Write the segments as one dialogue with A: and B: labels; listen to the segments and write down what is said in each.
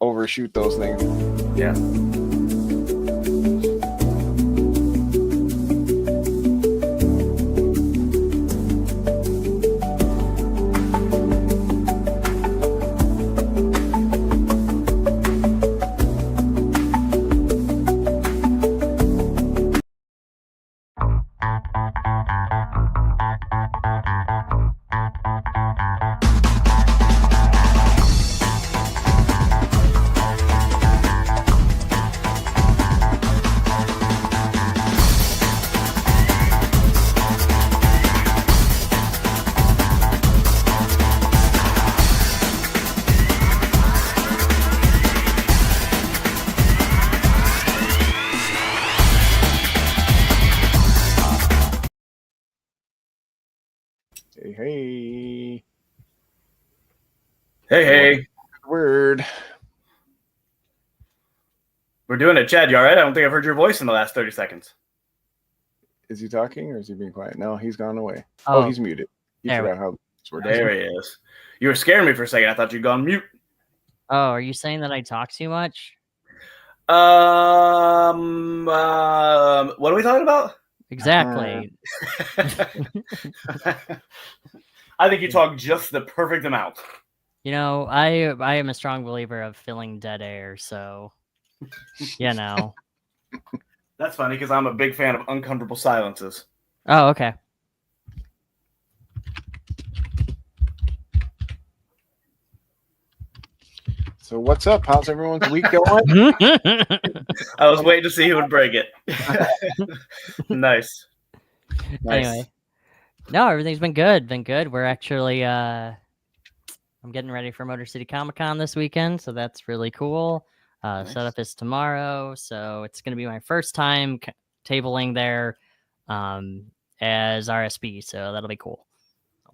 A: overshoot those things.
B: Yeah.
A: Hey.
B: Hey.
A: Word.
B: We're doing it. Chad, you all right? I don't think I've heard your voice in the last 30 seconds.
A: Is he talking or is he being quiet? No, he's gone away.
C: Oh,
A: he's muted. He
C: there
A: forgot how this works.
B: There he is. You were scaring me for a second. I thought you'd gone mute.
C: Oh, are you saying that I talk too much?
B: What are we talking about?
C: Exactly.
B: I think you talk just the perfect amount.
C: You know, I am a strong believer of filling dead air, so you know.
B: That's funny because I'm a big fan of uncomfortable silences.
C: Oh, okay.
A: So what's up? How's everyone's week going?
B: I was waiting to see who would break it. Nice.
C: Anyway. No, everything's been good. We're actually I'm getting ready for Motor City Comic Con this weekend, so that's really cool.
B: Nice.
C: Setup is tomorrow, so it's going to be my first time tabling there as RSP, so that'll be cool.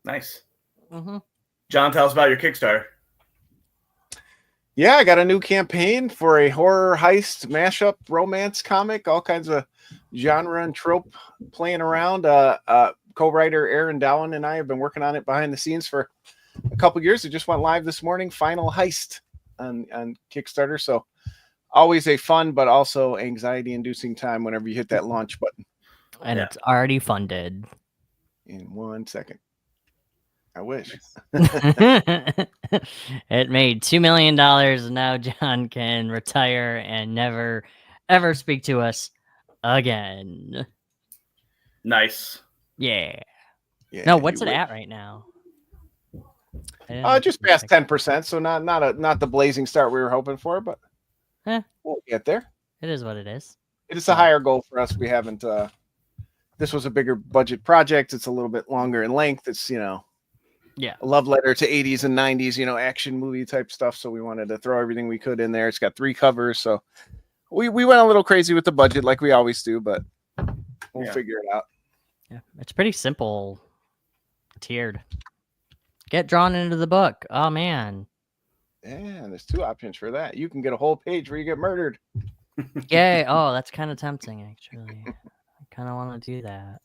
B: Nice.
C: Mm-hmm.
B: John, tell us about your Kickstarter.
A: Yeah, I got a new campaign for a horror heist mashup romance comic, all kinds of genre and trope playing around. Co-writer Aaron Dowan and I have been working on it behind the scenes for a couple years. It just went live this morning. Final heist on Kickstarter. So always a fun, but also anxiety-inducing time whenever you hit that launch button.
C: And it's already funded.
A: In 1 second. I wish.
C: It made $2 million, and now John can retire and never, ever speak to us again.
B: Nice.
C: Yeah.
A: Yeah,
C: No, what's it at right now?
A: Just past 10%, so not the blazing start we were hoping for, but we'll get there.
C: It is what it is.
A: It is a higher goal for us. We haven't. This was a bigger budget project. It's a little bit longer in length. It's a love letter to 80s and 90s, action movie type stuff. So we wanted to throw everything we could in there. It's got 3 covers, so we went a little crazy with the budget like we always do, but we'll figure it out.
C: Yeah, it's pretty simple. Tiered. Get drawn into the book. Oh man.
A: Yeah, there's 2 options for that. You can get a whole page where you get murdered.
C: Yay! Oh, that's kind of tempting, actually. I kind of want to do that.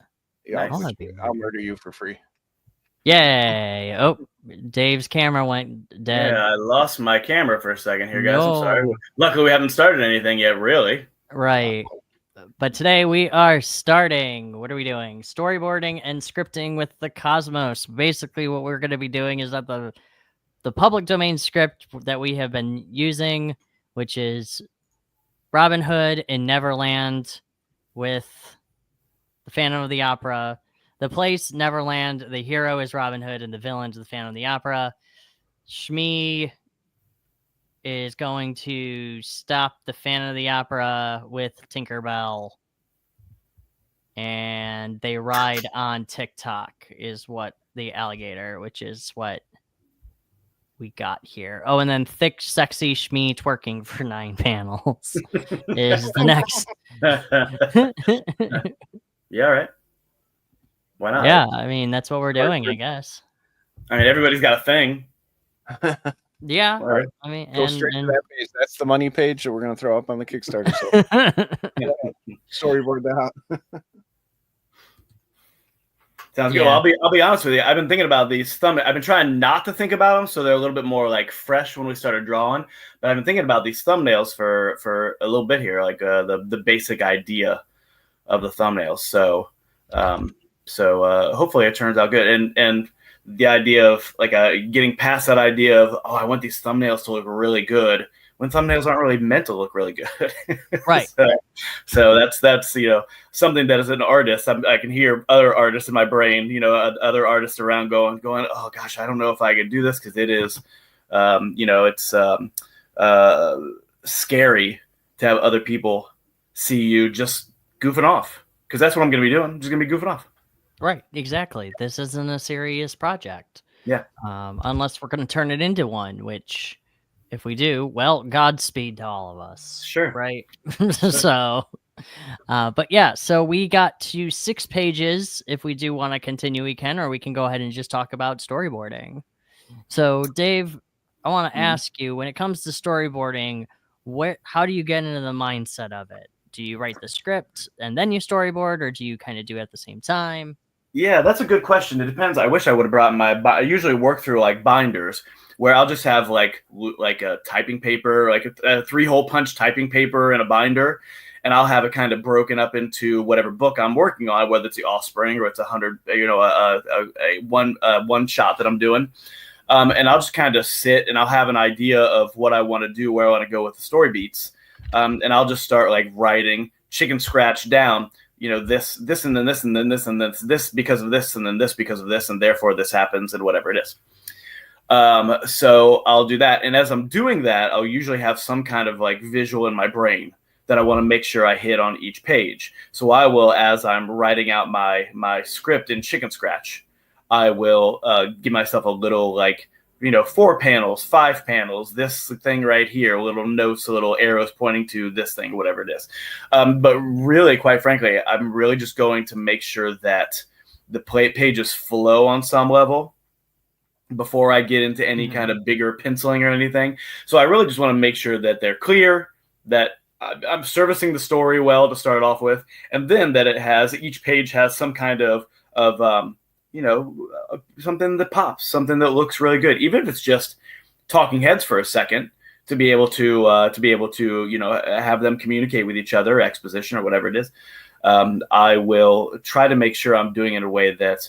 A: Yeah, I'll murder you for free.
C: Yay! Oh, Dave's camera went dead.
B: Yeah, I lost my camera for a second here, guys. I'm sorry. Luckily, we haven't started anything yet, really.
C: Right. But today we are starting. What are we doing? Storyboarding and scripting with the Cosmos. Basically, what we're going to be doing is that the public domain script that we have been using, which is Robin Hood in Neverland with the Phantom of the Opera. The place, Neverland, the hero is Robin Hood, and the villain is the Phantom of the Opera. Shmi is going to stop the Phantom of the Opera with Tinkerbell. And they ride on TikTok is what the alligator, which is what we got here. Oh, and then thick, sexy Shmi twerking for 9 panels is the next.
B: Yeah, right. Why not?
C: Yeah, I mean, that's what we're doing, I guess.
B: I mean, everybody's got a thing.
C: Yeah.
B: Right.
A: I mean, go straight to that page. That's the money page that we're going to throw up on the Kickstarter. So storyboard that out.
B: Sounds good.
C: Yeah.
B: Well, I'll be honest with you. I've been thinking about these thumbnails. I've been trying not to think about them, so they're a little bit more like fresh when we started drawing. But I've been thinking about these thumbnails for a little bit here, like the basic idea of the thumbnails. So hopefully it turns out good. And the idea of like getting past that idea of, oh, I want these thumbnails to look really good, when thumbnails aren't really meant to look really good.
C: Right.
B: So that's something that as an artist, I can hear other artists in my brain, other artists around going, oh gosh, I don't know if I can do this, because it is, it's scary to have other people see you just goofing off, because that's what I'm going to be doing. I'm just going to be goofing off.
C: Right, exactly. This isn't a serious project.
B: Yeah.
C: Unless we're going to turn it into one, which if we do, well, Godspeed to all of us.
B: Sure.
C: Right. So, but yeah, so we got to 6 pages. If we do want to continue, we can, or we can go ahead and just talk about storyboarding. So, Dave, I want to ask you, when it comes to storyboarding, how do you get into the mindset of it? Do you write the script and then you storyboard, or do you kind of do it at the same time?
B: Yeah, that's a good question. It depends. I wish I would have brought I usually work through like binders, where I'll just have like a typing paper, like a 3-hole punch typing paper in a binder, and I'll have it kind of broken up into whatever book I'm working on, whether it's The Offspring or it's 100, one shot that I'm doing. And I'll just kind of sit and I'll have an idea of what I want to do, where I want to go with the story beats. And I'll just start like writing chicken scratch down, this and then this and then this and then this because of this and then this because of this, and therefore this happens, and whatever it is. So I'll do that. And as I'm doing that, I'll usually have some kind of like visual in my brain that I want to make sure I hit on each page. So I will, as I'm writing out my script in chicken scratch, I will give myself a little 4 panels, 5 panels, this thing right here, little notes, little arrows pointing to this thing, whatever it is. But really, quite frankly, I'm really just going to make sure that the pages flow on some level before I get into any kind of bigger penciling or anything. So I really just want to make sure that they're clear, that I'm servicing the story well to start off with, and then that each page has some kind of something that pops, something that looks really good, even if it's just talking heads for a second, to be able to have them communicate with each other, exposition or whatever it is. I will try to make sure I'm doing it in a way that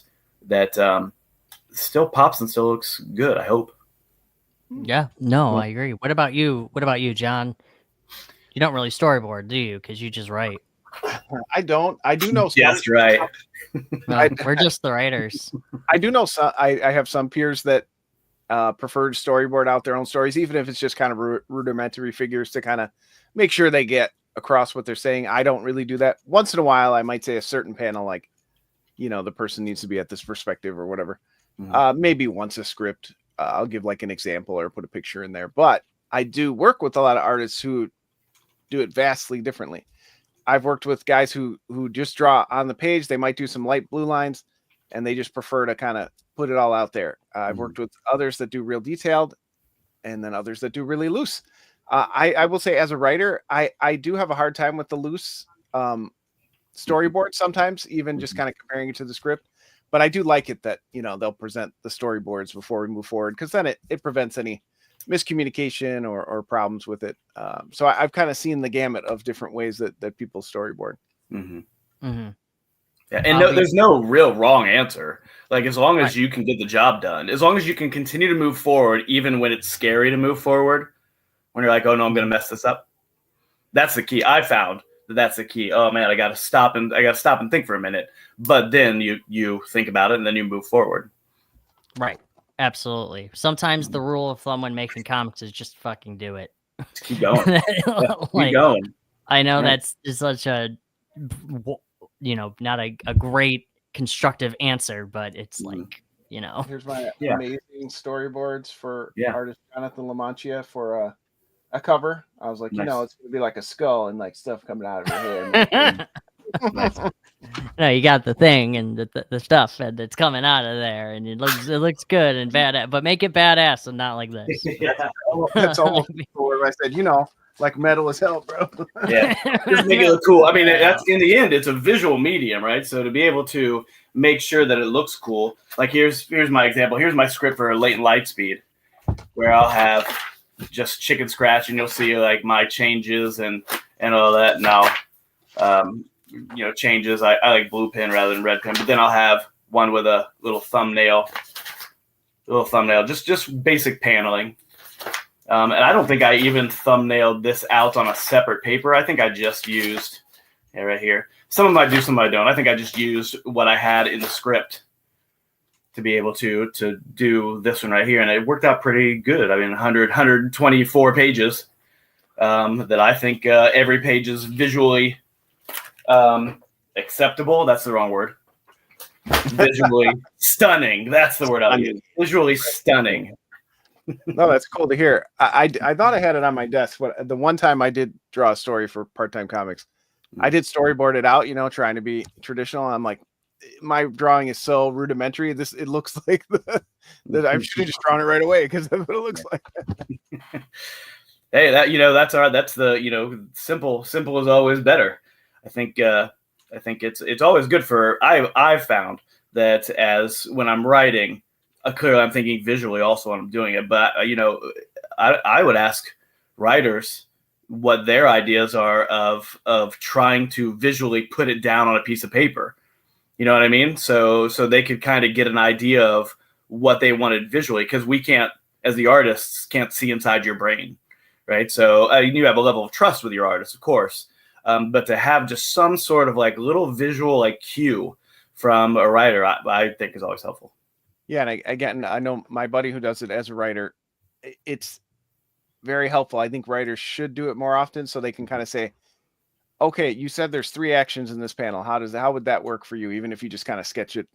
B: still pops and still looks good, I hope.
C: Yeah, no, I agree. What about you? What about you, John? You don't really storyboard, do you? Because you just write.
A: I don't. I do know.
B: Just right.
C: Well, we're just the writers.
A: I do know some. I have some peers that prefer to storyboard out their own stories, even if it's just kind of rudimentary figures to kind of make sure they get across what they're saying. I don't really do that. Once in a while, I might say a certain panel, like, the person needs to be at this perspective or whatever. Maybe once a script, I'll give like an example or put a picture in there. But I do work with a lot of artists who do it vastly differently. I've worked with guys who just draw on the page. They might do some light blue lines, and they just prefer to kind of put it all out there. I've worked with others that do real detailed, and then others that do really loose. I will say, as a writer, I do have a hard time with the loose storyboard sometimes, even just kind of comparing it to the script. But I do like it that, they'll present the storyboards before we move forward, because then it prevents any miscommunication or problems with it. So I've kind of seen the gamut of different ways that people storyboard.
B: Yeah, and there's no real wrong answer. Like, as long as you can get the job done, as long as you can continue to move forward, even when it's scary to move forward, when you're like, oh no, I'm going to mess this up. That's the key. I found that's the key. Oh man, I got to stop and think for a minute. But then you think about it and then you move forward.
C: Right. Absolutely. Sometimes the rule of thumb when making comics is just fucking do it.
B: Just keep going. Keep going.
C: I know that's such a, not a great constructive answer, but it's like,
A: Here's my amazing storyboards for artist Jonathan LaMantia for a cover. I was like, it's going to be like a skull and like stuff coming out of her head.
C: No, you got the thing and the stuff that's coming out of there, and it looks good and badass, but make it badass and not like this.
A: That's almost where I said, like metal as hell, bro.
B: Yeah, just make it look cool. I mean, that's in the end, it's a visual medium, right? So to be able to make sure that it looks cool. Like here's my example. Here's my script for latent light speed, where I'll have just chicken scratch, and you'll see like my changes and all that. Now, changes. I like blue pen rather than red pen, but then I'll have one with a little thumbnail, just basic paneling. And I don't think I even thumbnailed this out on a separate paper. I think I just used right here. Some of them I do, some of them I don't. I think I just used what I had in the script to be able to do this one right here. And it worked out pretty good. I mean, 124 pages that I think every page is visually acceptable. That's the wrong word. Visually stunning. That's the word I'll use. Visually stunning.
A: No, that's cool to hear. I thought I had it on my desk, but the one time I did draw a story for Part-Time Comics, I did storyboard it out, trying to be traditional. I'm like, my drawing is so rudimentary. It looks like that I should have just drawn it right away because that's what it looks like.
B: Hey, that's the simple is always better. I think it's always good for. I've found that as when I'm writing, clearly I'm thinking visually also when I'm doing it. But I would ask writers what their ideas are of trying to visually put it down on a piece of paper. You know what I mean? So they could kind of get an idea of what they wanted visually, because we can't, as the artists, can't see inside your brain, right? So you have a level of trust with your artist, of course, but to have just some sort of like little visual like cue from a writer, I think is always helpful.
A: Yeah, and again, I know my buddy who does it as a writer. It's very helpful. I think writers should do it more often so they can kind of say, okay, you said there's 3 actions in this panel. How would that work for you? Even if you just kind of sketch it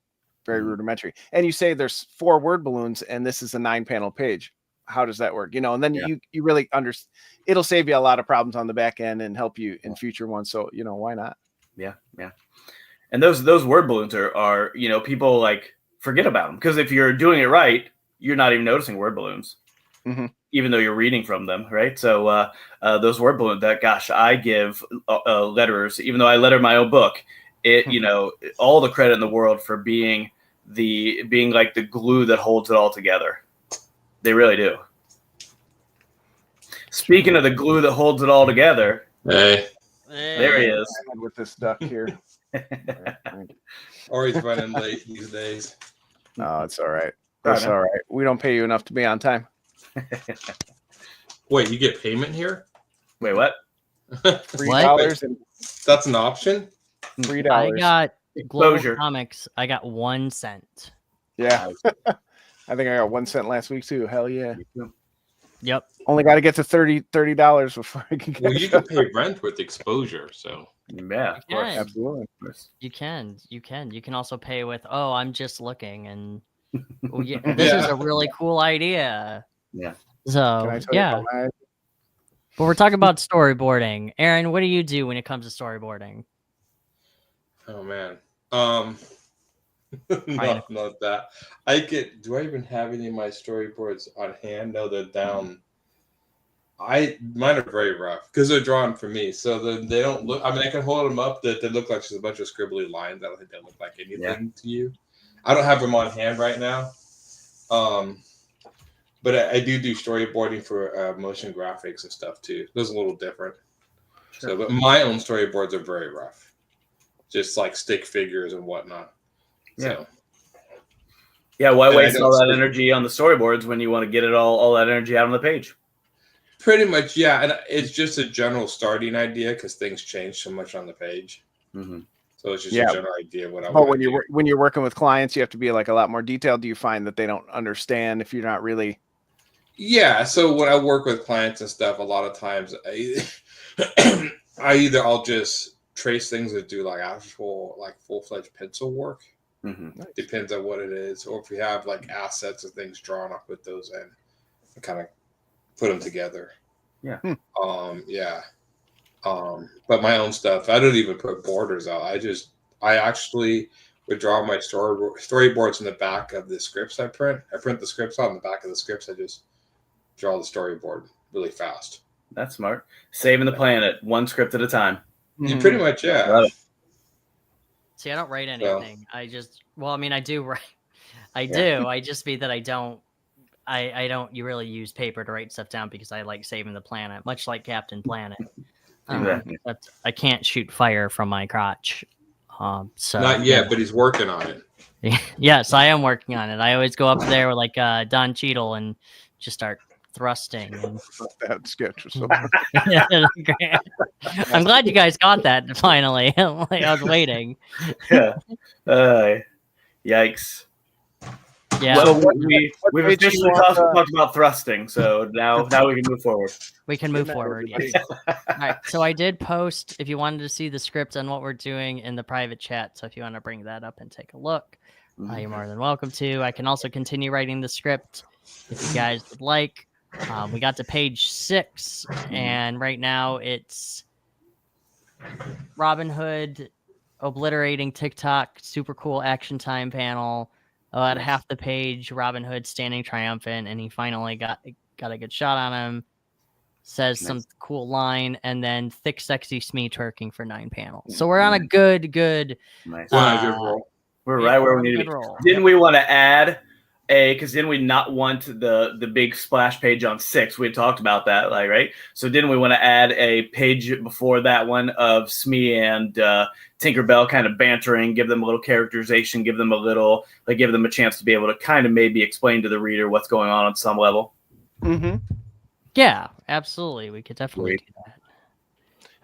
A: very rudimentary. And you say there's 4 word balloons and this is a 9-panel page. How does that work? And then you really understand. It'll save you a lot of problems on the back end and help you in future ones. So, why not?
B: Yeah. And those word balloons are people like forget about them, because if you're doing it right, you're not even noticing word balloons. Mm-hmm. Even though you're reading from them, right? So those word balloons, I give letterers, even though I letter my own book, all the credit in the world for being like the glue that holds it all together. They really do. Speaking of the glue that holds it all together,
D: hey,
B: there he is
A: with this duck here.
D: Or he's running late these days.
A: Oh, it's all right. That's all right. We don't pay you enough to be on time.
D: Wait, you get payment here?
B: Wait, what?
A: $3 and
D: that's an option?
A: $3.
C: I got Global
B: Exposure.
C: Comics. I got 1 cent.
A: Yeah. I think I got 1 cent last week too. Hell yeah.
C: Yep.
A: Only got to get to $30 before I can get
D: you can pay rent with exposure, so
B: yeah, of course.
A: Absolutely.
C: You can. You can also pay with, I'm just looking, and this is a really cool idea.
B: Yeah.
C: So but we're talking about storyboarding. Aaron, what do you do when it comes to storyboarding?
D: Oh man. Not that. Do I even have any of my storyboards on hand? No, they're down. Mine are very rough because they're drawn for me. So they don't look, I mean, I can hold them up that they look like just a bunch of scribbly lines. I don't think they look like anything to you. I don't have them on hand right now. But I do storyboarding for motion graphics and stuff too. Those are a little different. Sure. So, but my own storyboards are very rough, just like stick figures and whatnot.
B: Yeah. Yeah. Why waste all that energy on the storyboards when you want to get it all that energy out on the page?
D: Pretty much, yeah. And it's just a general starting idea because things change so much on the page. Mm-hmm. So it's just a general idea of what I want.
A: But when you're working with clients, you have to be like a lot more detailed. Do you find that they don't understand if you're not really?
D: Yeah. So when I work with clients and stuff, a lot of times I'll just trace things that do like actual like full-fledged pencil work. Mm-hmm. Depends on what it is, or if we have like assets or things drawn, I'll put those in and kind of put them together.
B: Yeah.
D: But my own stuff, I don't even put borders out. I actually would draw my storyboards in the back of the scripts I print. I print the scripts out in the back of the scripts. I just draw the storyboard really fast.
B: That's smart. Saving the planet, one script at a time.
D: You pretty much, yeah.
C: See, I don't write anything. I do write. I do. I just mean that I don't really use paper to write stuff down because I like saving the planet, much like Captain Planet. But I can't shoot fire from my crotch. So
D: Not yet, but he's working on it.
C: Yes, I am working on it. I always go up there with like Don Cheadle and just start thrusting. And
A: That sketch was so
C: I'm glad you guys got that finally. I was waiting.
B: Yeah. Yikes.
C: Yeah.
B: Well, we've officially talked about thrusting, so now we can move forward.
C: We can move forward. Yes. All right. So I did post if you wanted to see the script and what we're doing in the private chat. So if you want to bring that up and take a look, you're more than welcome to. I can also continue writing the script if you guys would like. We got to page 6, and right now it's Robin Hood obliterating TikTok, super cool action time panel. At half the page, Robin Hood standing triumphant, and he finally got a good shot on him. Says some cool line, and then thick, sexy Smee twerking for 9 panels. So we're on a good.
B: Nice.
D: Good roll.
B: We're right where we need to be. Didn't we want to add because didn't we not want the big splash page on 6? We had talked about that, like, right? So didn't we want to add a page before that one of Smee and Tinkerbell kind of bantering, give them a little characterization, give them a chance to be able to kind of maybe explain to the reader what's going on some level?
A: Mm-hmm.
C: Yeah, absolutely. We could definitely do that.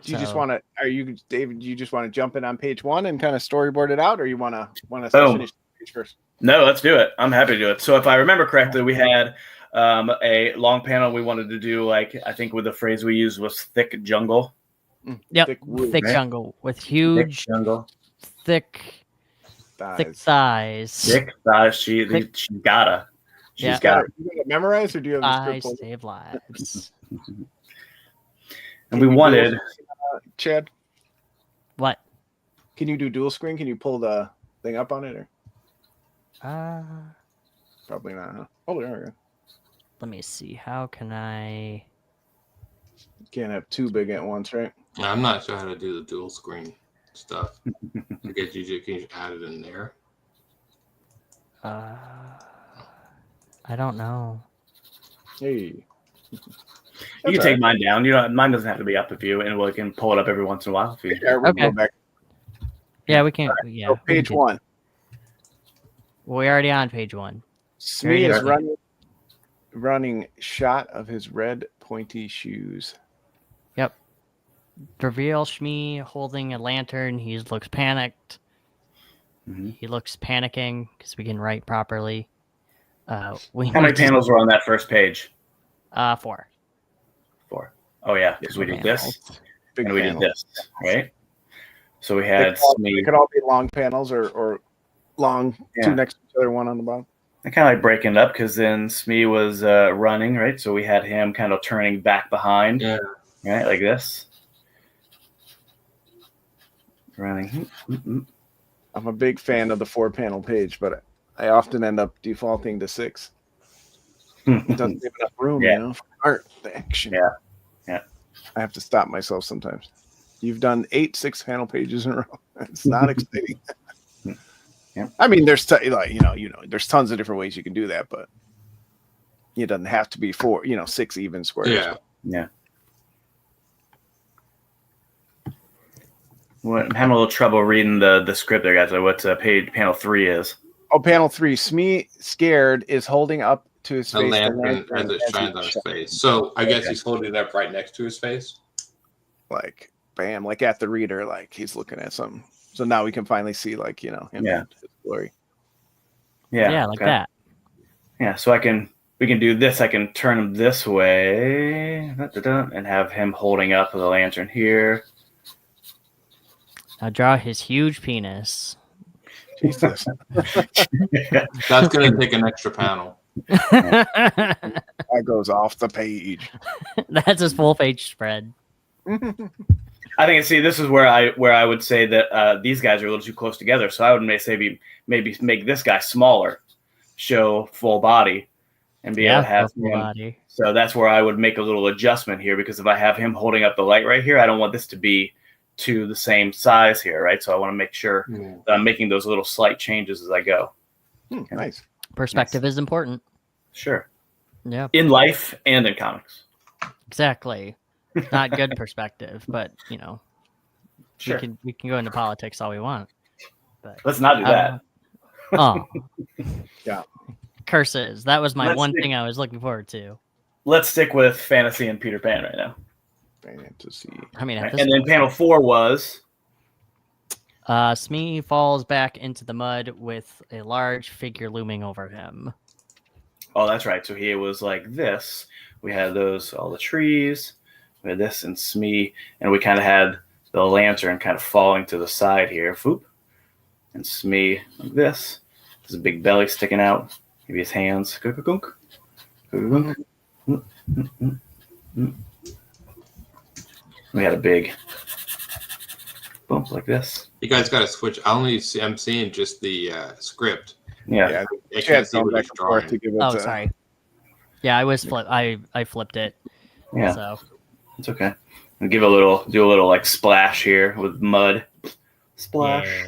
A: Do you just want to? Are you, David? Do you just want to jump in on page 1 and kind of storyboard it out, or you want to finish the page first?
B: No, let's do it. I'm happy to do it. So if I remember correctly, we had a long panel we wanted to do, like I think with the phrase we used was thick jungle.
C: Yep, thick jungle with huge, thick thighs.
B: Thick thighs. She's gotta.
A: She's got it. You got it memorized, or do you have the
C: I
A: script?
C: save lives.
B: And we wanted
A: Chad.
C: What?
A: Can you do dual screen? Can you pull the thing up on it, or? Probably not. Huh? Oh, there we go.
C: Let me see. How can I?
A: You can't have 2 big at once, right?
D: I'm not sure how to do the dual screen stuff. I guess can you add it in there?
C: I don't know.
A: Hey.
B: You can take mine down. Mine doesn't have to be up if you, and we can pull it up every once in a while. If you...
C: Okay. Yeah, we can. Yeah.
A: So page 1.
C: Well, we're already on page 1.
A: Smee is running shot of his red pointy shoes.
C: Yep. Reveal Smee holding a lantern. He looks panicked.
B: Mm-hmm.
C: He looks panicking because we can write properly.
B: How many panels were on that first page?
C: 4.
B: 4. Oh yeah, because we did this and we did this, right? So we
A: They
B: had Smee.
A: could all be long panels or long 2 next to each other, 1 on the bottom.
B: I kind of like breaking it up because then Smee was running, right? So we had him kind of turning back behind, right, like this. Running.
A: I'm a big fan of the 4-panel page, but I often end up defaulting to 6. It doesn't give enough room, for art, the action.
B: Yeah.
A: I have to stop myself sometimes. You've done 8 6-panel pages in a row. It's not exciting.
B: Yeah.
A: I mean, there's there's tons of different ways you can do that, but it doesn't have to be 6 even squares.
B: Yeah. Well, I'm having a little trouble reading the script there, guys. Like what panel 3 is.
A: Oh, panel 3. Smee, scared, is holding up to his face.
D: A lantern as it shines on his face. So I guess he's holding it up right next to his face.
A: Like, bam, like at the reader, like he's looking at something. So now we can finally see, like, him in his glory.
C: Yeah, like that.
B: Yeah, so we can do this. I can turn him this way and have him holding up the lantern here.
A: Oh,
C: Now draw his huge penis.
A: Jesus.
D: That's going to take an extra panel.
A: That goes off the page.
C: That's his full page spread.
B: I think, this is where I would say that these guys are a little too close together. So I would maybe make this guy smaller, show full body, and be able to have
C: full body.
B: So that's where I would make a little adjustment here, because if I have him holding up the light right here, I don't want this to be to the same size here, right? So I want to make sure that I'm making those little slight changes as I go.
A: Nice.
C: Perspective is important.
B: Sure.
C: Yeah,
B: In life and in comics.
C: exactly. Not good perspective, but you know,
B: Sure.
C: we can go into politics all we want. But
B: Let's not do that.
C: Oh,
A: Yeah.
C: Curses. That was my
B: Let's
C: one
B: see.
C: thing I was looking forward to.
B: Let's stick with fantasy and Peter Pan right now.
A: Fantasy.
C: I mean, at
B: Right?
C: this
B: And then panel 4 was
C: Smee falls back into the mud with a large figure looming over him.
B: oh, that's right. So he was like this. We had all the trees. We had this and Smee, and we kind of had the lantern kind of falling to the side here. Foop. And Smee like this. There's a big belly sticking out. Maybe his hands. Gunk. Gunk. We had a big bump like this.
D: You guys got to switch. I'm seeing just the script.
B: Yeah.
D: I can't see what
A: back
D: he's
A: and forth
D: drawing.
A: to give it
C: Oh, sorry. Yeah, I was I flipped it.
B: Yeah.
C: So
B: It's okay. And do a little like splash here with mud. Splash.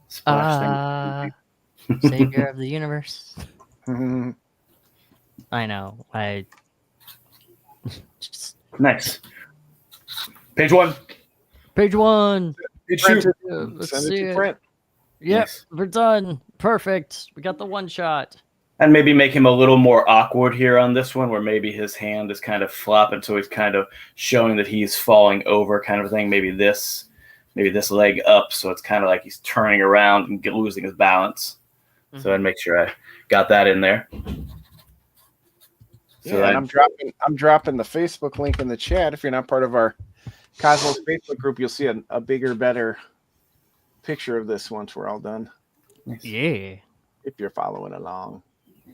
B: Splash.
C: Savior of the universe. I know. I just
B: Nice. Page 1.
C: page 1.
B: Page
A: Print
B: 2.
A: it.
C: Let's
A: Send
C: see
A: it to
C: it.
A: print.
C: Yep,
B: Nice.
C: we're done. Perfect. We got the one shot.
B: And maybe make him a little more awkward here on this one, where maybe his hand is kind of flopping, so he's kind of showing that he's falling over, kind of thing. Maybe this leg up, so it's kind of like he's turning around and losing his balance. So I'd make sure I got that in there. So
A: Yeah, and I'm dropping the Facebook link in the chat. If you're not part of our Cosmos Facebook group, you'll see a bigger, better picture of this once we're all done.
C: Yeah.
A: If you're following along.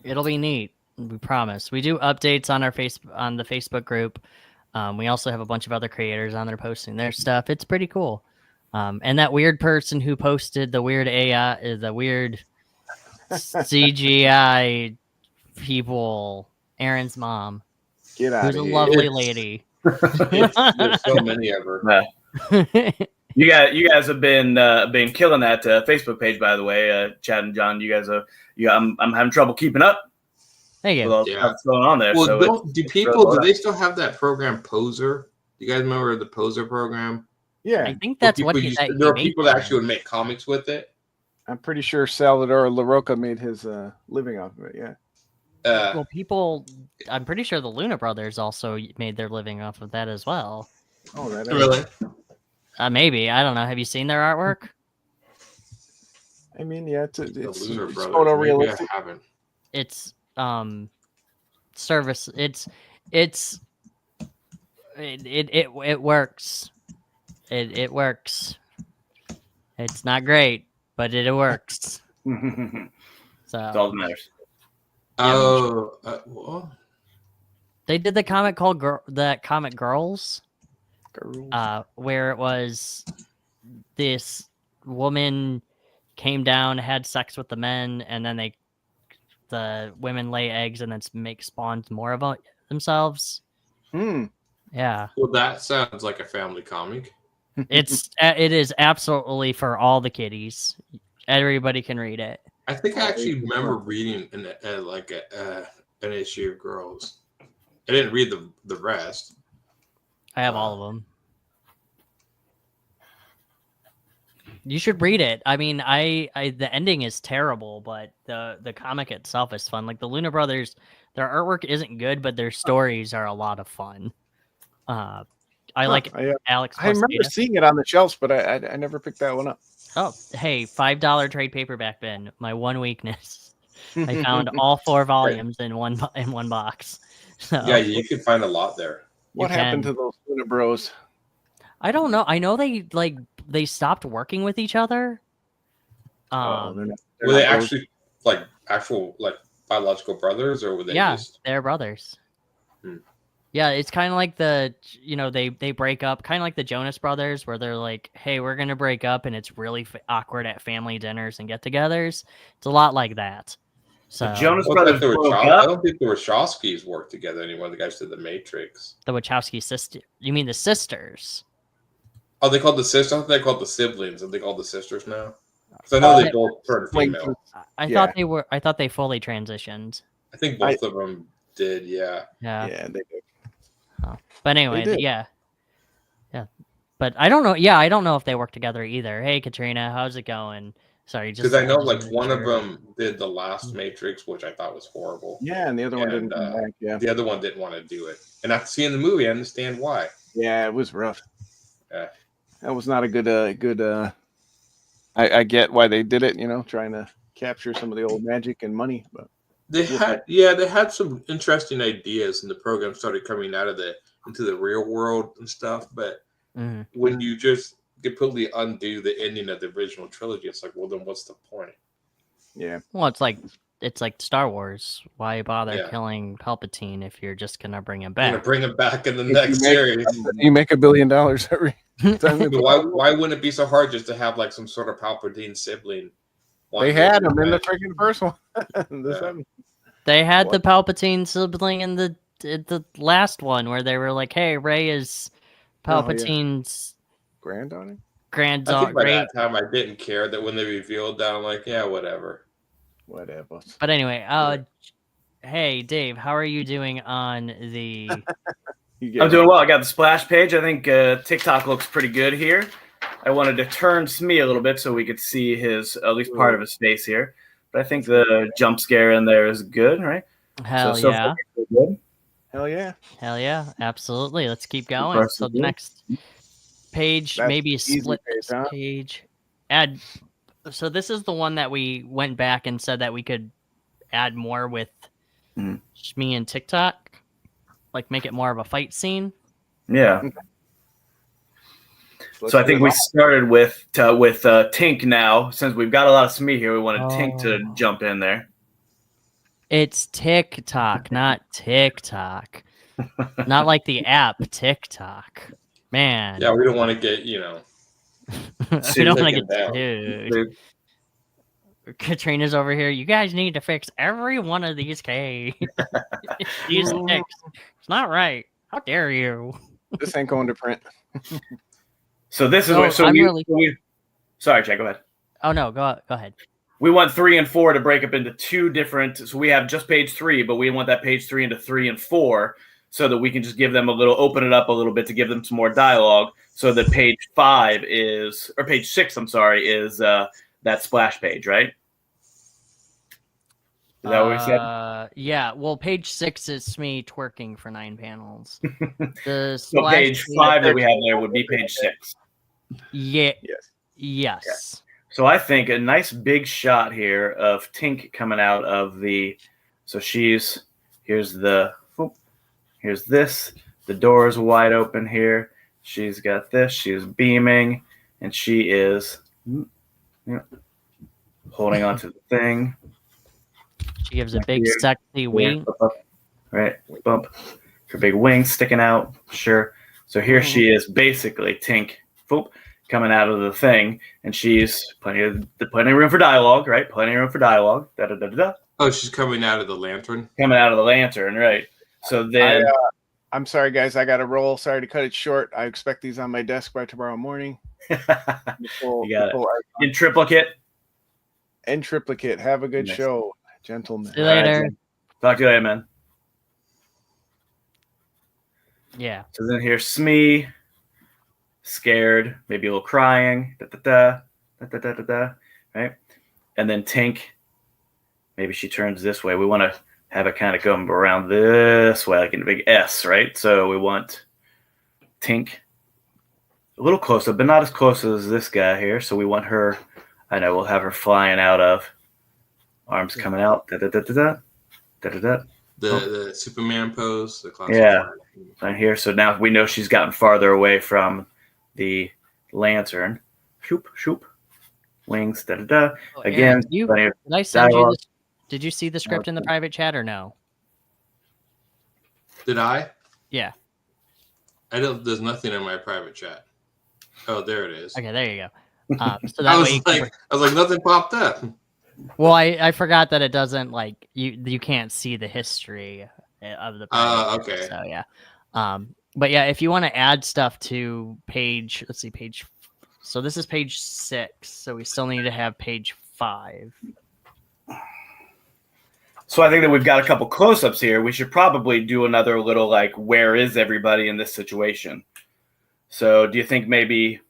C: It'll be neat. We promise. We do updates on on the Facebook group. We also have a bunch of other creators on there posting their stuff. It's pretty cool. And that weird person who posted the weird AI, the weird CGI people, Aaron's mom,
A: Get out
C: who's a
A: of here.
C: lovely lady.
D: There's so many of her.
B: You guys have been killing that Facebook page, by the way. Chad and John, you guys are. I'm having trouble keeping up
C: Thank
B: with
C: you.
B: all the stuff that's going on there.
D: Well,
B: So
D: do they still have that program Poser? Do you guys remember the Poser program?
A: Yeah,
C: I think that's what
D: There are people that actually would make comics with it.
A: I'm pretty sure Salvador LaRocca made his living off of it. Yeah.
C: Well, I'm pretty sure the Luna Brothers also made their living off of that as well.
A: Oh, that is.
D: Really?
C: Maybe. I don't know. Have you seen their artwork?
A: I mean, yeah, it's
D: Lunar
A: it's
D: Brothers. Maybe
A: photorealistic.
D: I haven't.
C: It's service. It works. It works. It's not great, but it works.
B: that's all
C: So
B: that matters.
D: Oh, well,
C: they did the comic called Comic Girls,
A: Girl.
C: where it was this woman came down, had sex with the men, and then the women lay eggs and then spawn more of themselves. Yeah,
D: well, that sounds like a family comic.
C: it is absolutely for all the kiddies. Everybody can read it.
D: I think I actually remember reading an issue of Girls. I didn't read the rest.
C: I have all of them. You should read it. I mean, the ending is terrible, but the comic itself is fun. Like the Luna Brothers, their artwork isn't good, but their stories are a lot of fun. Like Alex.
A: I remember seeing it on the shelves, but I never picked that one up.
C: Oh, hey, $5 trade paperback bin. My one weakness. I found all 4 volumes in one box. So,
D: Yeah, you can find a lot there.
A: What happened to those Luna Bros?
C: I don't know. I know they stopped working with each other.
A: They're
D: Were they
A: not bros.
D: actually actual biological brothers, or were they just?
C: They're brothers.
D: Hmm.
C: Yeah, it's kind of like they break up, kind of like the Jonas Brothers, where they're like, "Hey, we're gonna break up," and it's really awkward at family dinners and get-togethers. It's a lot like that. So
B: The Jonas
D: I
B: Brothers broke up.
D: don't think the Wachowskis worked together anymore. The guys did The Matrix.
C: the Wachowski sister. You mean the sisters?
D: Oh, they called the sisters. I thought they called the siblings. Are they called the sisters now? Because I know they both turned female.
C: I thought they were. I thought they fully transitioned.
D: I think both of them did. Yeah.
A: Yeah, they did.
C: Oh. But anyway,
A: did.
C: yeah. But I don't know. Yeah, I don't know if they work together either. Hey, Katrina, how's it going? Sorry, just
D: Because I know
C: just
D: like
C: making
D: one of
C: sure.
D: them did the last Matrix, which I thought was horrible.
A: Yeah, and the other one didn't come back. Yeah,
D: The other one didn't want to do it. And after seeing the movie, I understand why.
A: yeah, it was rough.
D: Yeah.
A: That was not a good. I get why they did it. You know, trying to capture some of the old magic and money, but
D: They had some interesting ideas, and the program started coming out of into the real world and stuff. But when you just completely undo the ending of the original trilogy, it's like, well, then what's the point?
A: Yeah.
C: Well, it's like Star Wars. Why bother killing Palpatine if you're just gonna bring him back?
D: You're gonna bring him back in the next series.
A: You make $1 billion every time.
D: Why wouldn't it be so hard just to have like some sort of Palpatine sibling?
A: They had him in the freaking first one.
C: They had the Palpatine sibling in the last one where they were like, "Hey, Rey is Palpatine's
A: granddaughter."
D: I think by that time I didn't care that when they revealed that, I'm like, yeah, whatever.
C: But anyway, hey Dave, how are you doing on the?
B: I'm doing well. I got the splash page. I think TikTok looks pretty good here. I wanted to turn Smee a little bit so we could see at least part of his face here. But I think the jump scare in there is good, right?
C: Hell
B: so
C: yeah.
B: Good.
C: Hell yeah. Absolutely. Let's keep going. So the next page, maybe split this page. So this is the one that we went back and said that we could add more with Smee and TikTok. Like make it more of a fight scene.
B: Yeah. So I think we started with Tink now. Since we've got a lot of Smee here, we wanted Tink to jump in there.
C: It's TikTok, not TikTok. Not like the app TikTok. Man.
D: Yeah, we don't want to get,
C: we don't want to get dude. Katrina's over here. You guys need to fix every one of these K. These ticks. It's not right. How dare you?
A: This ain't going to print.
B: So this is sorry, Jack, go ahead.
C: Oh no, go ahead.
B: We want 3 and 4 to break up into 2 different. So we have just page 3, but we want that page 3 into 3 and 4 so that we can just give them open it up a little bit to give them some more dialogue. So that page 6, I'm sorry, is that splash page, right? Is that what we said?
C: Yeah. Well, page 6 is Smee twerking for 9 panels.
B: So page 5 that we have there would be page 6.
C: Yeah. Yes.
B: Yeah. So I think a nice big shot here of Tink coming out of the. So here's this. The door is wide open here. She's got this. She's beaming, and she is holding onto the thing.
C: She gives a big sexy wing.
B: Right, bump. Her big wings sticking out. Sure. So here she is, basically Tink. Coming out of the thing, and she's plenty of room for dialogue, right? Plenty of room for dialogue. Da da da da.
D: Oh, she's coming out of the lantern.
B: Coming out of the lantern, right? So then,
A: I'm sorry, guys. I got to roll. Sorry to cut it short. I expect these on my desk by tomorrow morning.
B: You got it. In triplicate.
A: In triplicate. Have a good show, gentlemen.
C: See you later.
B: Talk to you later, man.
C: Yeah.
B: So then here's Smee. Scared, maybe a little crying, right? And then Tink, maybe she turns this way. We want to have it kind of come around this way, like in a big S, right? So we want Tink a little closer, but not as close as this guy here. So we want her, we'll have her flying out of arms coming out,
D: the Superman pose, the classic.
B: Yeah, right here. So now we know she's gotten farther away from the lantern. Shoop, shoop. Wings, da-da-da. Again,
C: did I send you this? Did you see the script in the private chat or no?
D: Did I?
C: Yeah.
D: There's nothing in my private chat. Oh, there it is.
C: Okay, there you go. So that
D: I was like, nothing popped up.
C: Well, I forgot that it doesn't, like, you can't see the history of the private chat,
D: okay.
C: so yeah. But yeah, if you want to add stuff to page, let's see, page. So this is page 6. So we still need to have page 5.
B: So I think that we've got a couple close-ups here. We should probably do another little like, where is everybody in this situation? So do you think maybe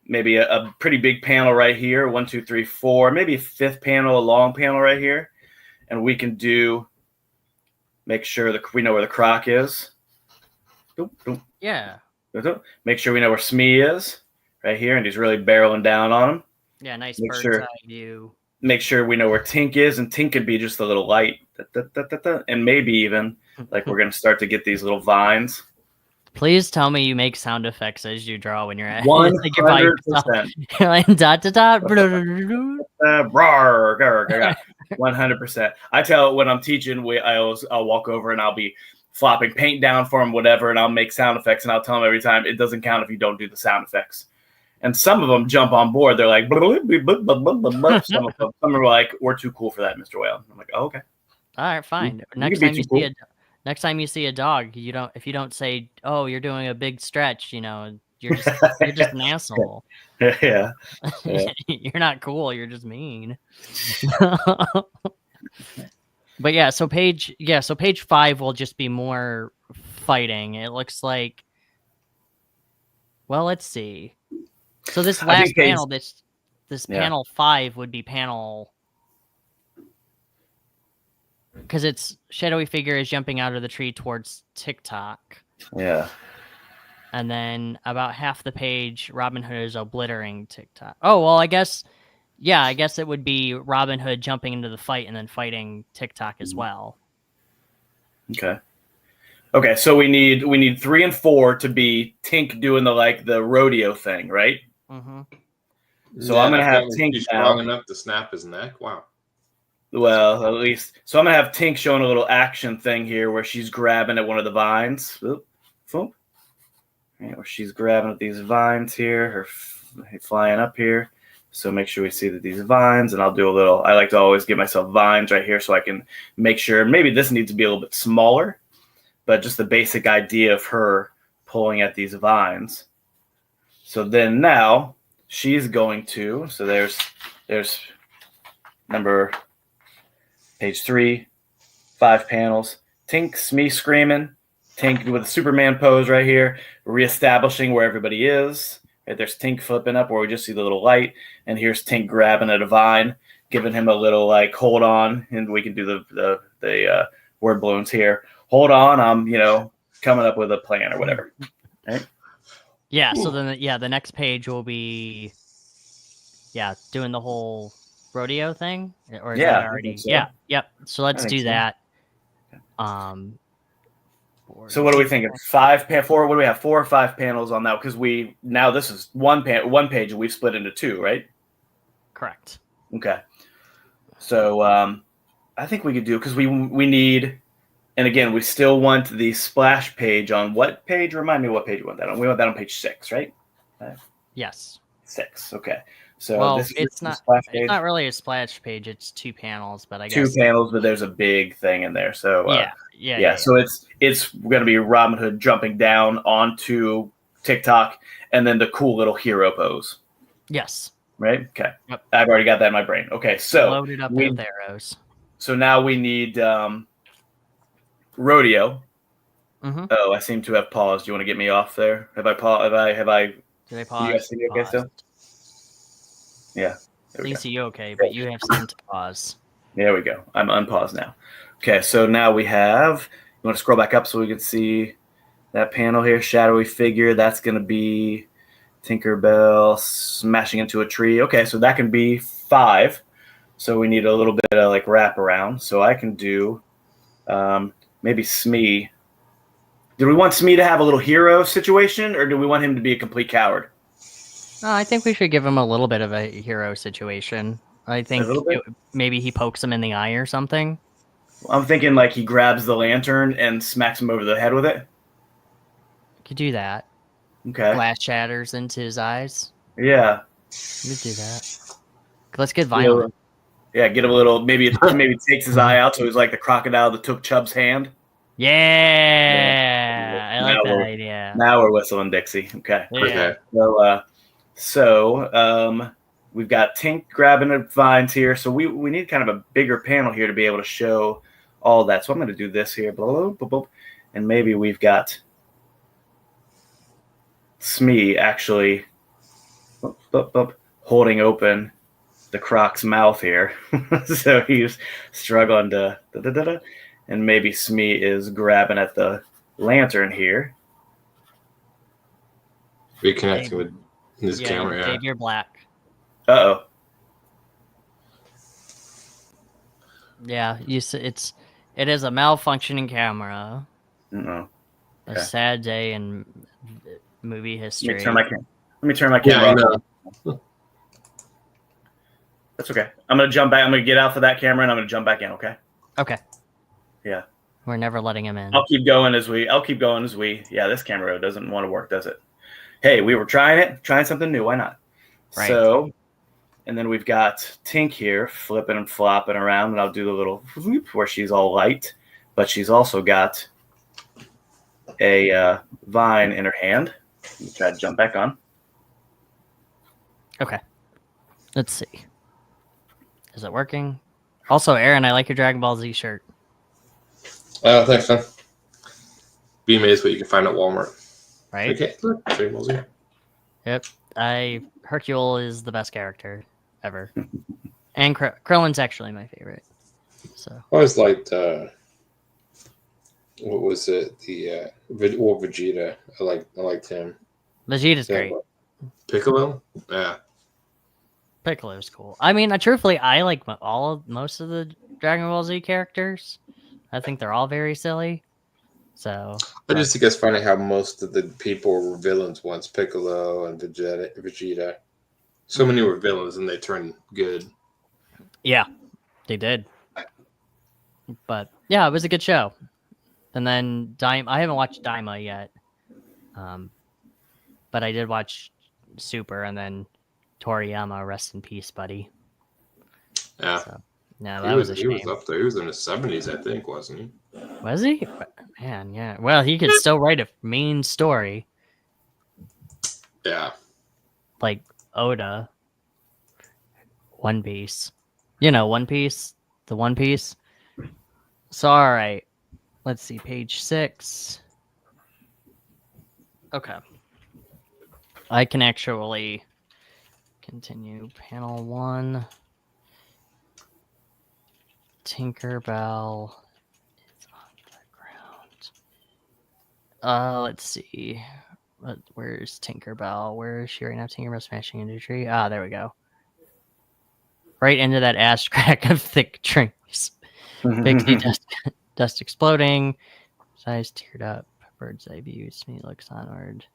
B: a pretty big panel right here, 1, 2, 3, 4, maybe a 5th panel, a long panel right here, and we can make sure that we know where the croc is.
C: Yeah.
B: Make sure we know where Smee is right here, and he's really barreling down on him.
C: Yeah, nice
B: Make
C: bird's
B: sure-
C: eye view.
B: Make sure we know where Tink is, and Tink could be just a little light. And maybe even like we're going to start to get these little vines.
C: Please tell me you make sound effects as you draw when you're at
B: 100%.
C: You're like dot to dot.
B: 100%. I tell when I'm teaching, I'll walk over and I'll be flopping paint down for them, whatever, and I'll make sound effects, and I'll tell them every time it doesn't count if you don't do the sound effects. And some of them jump on board. They're like, some of them are like, we're too cool for that, Mr. Whale. I'm like, oh, okay.
C: All right, fine. Next time you see a dog, if you don't say, "Oh, you're doing a big stretch," you're just an asshole.
B: Yeah.
C: You're not cool. You're just mean. But yeah, so page 5 will just be more fighting. It looks like. Well, let's see. So this last panel, this panel 5 would be panel. Because it's shadowy figure is jumping out of the tree towards TikTok.
B: Yeah.
C: And then about half the page, Robin Hood is obliterating TikTok. Oh, well, I guess it would be Robin Hood jumping into the fight and then fighting TikTok as well.
B: Okay, so we need 3 and 4 to be Tink doing the rodeo thing, right?
C: Mm-hmm.
B: So I'm gonna have Tink
D: strong enough to snap his neck. Wow.
B: Well, at least. So I'm going to have Tink showing a little action thing here where she's grabbing at one of the vines. Where she's grabbing at these vines here, her flying up here. So make sure we see that these vines, and I'll do I like to always give myself vines right here so I can make sure. Maybe this needs to be a little bit smaller, but just the basic idea of her pulling at these vines. So then now she's going to, so there's page 3, 5 panels. Tink's me screaming. Tink with a Superman pose right here, reestablishing where everybody is. Right, there's Tink flipping up where we just see the little light, and here's Tink grabbing at a vine, giving him a little hold on, and we can do the word balloons here. Hold on, I'm coming up with a plan or whatever. Right?
C: Yeah. So then the next page will be doing the whole rodeo thing, or is that already? So. Yep. So let's do that.
B: So what do we think? 4? What do we have? 4 or 5 panels on that? Because this is one page, and we've split into 2, right?
C: Correct.
B: Okay. So I think we could do because we need, and again, we still want the splash page on what page? Remind me what page we want that on. We want that on page 6, right?
C: Yes.
B: 6. Okay. So
C: it's not really a splash page. It's 2 panels, but I guess
B: 2 panels, but there's a big thing in there. So
C: yeah.
B: So it's going to be Robin Hood jumping down onto TikTok, and then the cool little hero pose.
C: Yes.
B: Right. Okay.
C: Yep.
B: I've already got that in my brain. Okay. So
C: loaded up with arrows.
B: So now we need rodeo.
C: Mm-hmm.
B: Oh, I seem to have paused. Do you want to get me off there? Have I paused?
C: Did I pause?
B: You guys see me okay still? Yeah.
C: I see you okay, but you have seemed to pause.
B: There we go. I'm unpaused now. Okay, so now we have, you want to scroll back up so we can see that panel here, shadowy figure. That's going to be Tinkerbell smashing into a tree. Okay, so that can be 5. So we need a little bit of wrap around. So I can do maybe Smee. Do we want Smee to have a little hero situation, or do we want him to be a complete coward?
C: I think we should give him a little bit of a hero situation. I think maybe he pokes him in the eye or something.
B: I'm thinking he grabs the lantern and smacks him over the head with it.
C: Could do that.
B: Okay.
C: Glass shatters into his eyes.
B: Yeah.
C: We could do that. Let's get violent.
B: Yeah, get him a little. Maybe it takes his eye out, so he's like the crocodile that took Chubb's hand.
C: Yeah, I like
B: Now
C: that
B: we're-
C: idea.
B: Now we're whistling Dixie. Okay.
C: Yeah.
D: Okay.
B: So we've got Tink grabbing the vines here. So we need kind of a bigger panel here to be able to show all that. So I'm going to do this here. Blah, blah, blah, and maybe we've got Smee actually holding open the Croc's mouth here. So he's struggling to and maybe Smee is grabbing at the lantern here.
D: Reconnecting with this
C: Yeah,
D: camera. Yeah.
C: Dave, you're black.
B: Uh-oh.
C: Yeah, it is a malfunctioning camera.
B: Uh-oh.
C: A
B: Okay.
C: sad day in movie
B: Let
C: history.
B: me turn my
D: Yeah, I
B: camera
D: know.
B: off. That's okay. I'm gonna jump back. I'm gonna get out for that camera and I'm gonna jump back in. Okay.
C: Okay.
B: Yeah.
C: We're never letting him in.
B: I'll keep going as we. Yeah, this camera doesn't want to work, does it? Hey, we were trying something new. Why not?
C: Right.
B: So, and then we've got Tink here flipping and flopping around, and I'll do the little whoop where she's all light, but she's also got a vine in her hand. Let me try to jump back on.
C: Okay. Let's see. Is it working? Also, Aaron, I like your Dragon Ball Z shirt.
D: Oh, thanks, man. Be amazed what you can find at Walmart.
C: Right?
D: Okay, look, Dragon Ball Z.
C: Yep. Hercule is the best character ever. And Krillin's actually my favorite. So
D: I always liked what was it? The Vegeta. I liked him.
C: Vegeta's
D: Yeah,
C: great.
D: Piccolo? Yeah.
C: Piccolo's cool. I mean, truthfully, I like most of the Dragon Ball Z characters. I think they're all very silly. So
D: I just think it's funny how most of the people were villains once. Piccolo and Vegeta. So many were villains and they turned good.
C: yeah, they did. But yeah, it was a good show. And then I haven't watched Daima yet. But I did watch Super, and then Toriyama, rest in peace, buddy.
D: Yeah.
C: So, yeah, that was a shame.
D: He was up there. He was in his 70s, I think, wasn't he?
C: Was he? Man, yeah. Well, he could still write a main story.
D: Yeah.
C: Like Oda. One Piece. You know, One Piece? The One Piece? So, all right. Let's see, page 6. Okay. I can actually continue. Panel 1. Tinkerbell is on the ground. Let's see. Where's Tinkerbell? Where is she right now? Tinkerbell smashing into a tree. Ah, there we go. Right into that ash crack of thick trees. Pixie dust exploding. His eyes teared up. Bird's eye view. Smee looks onward.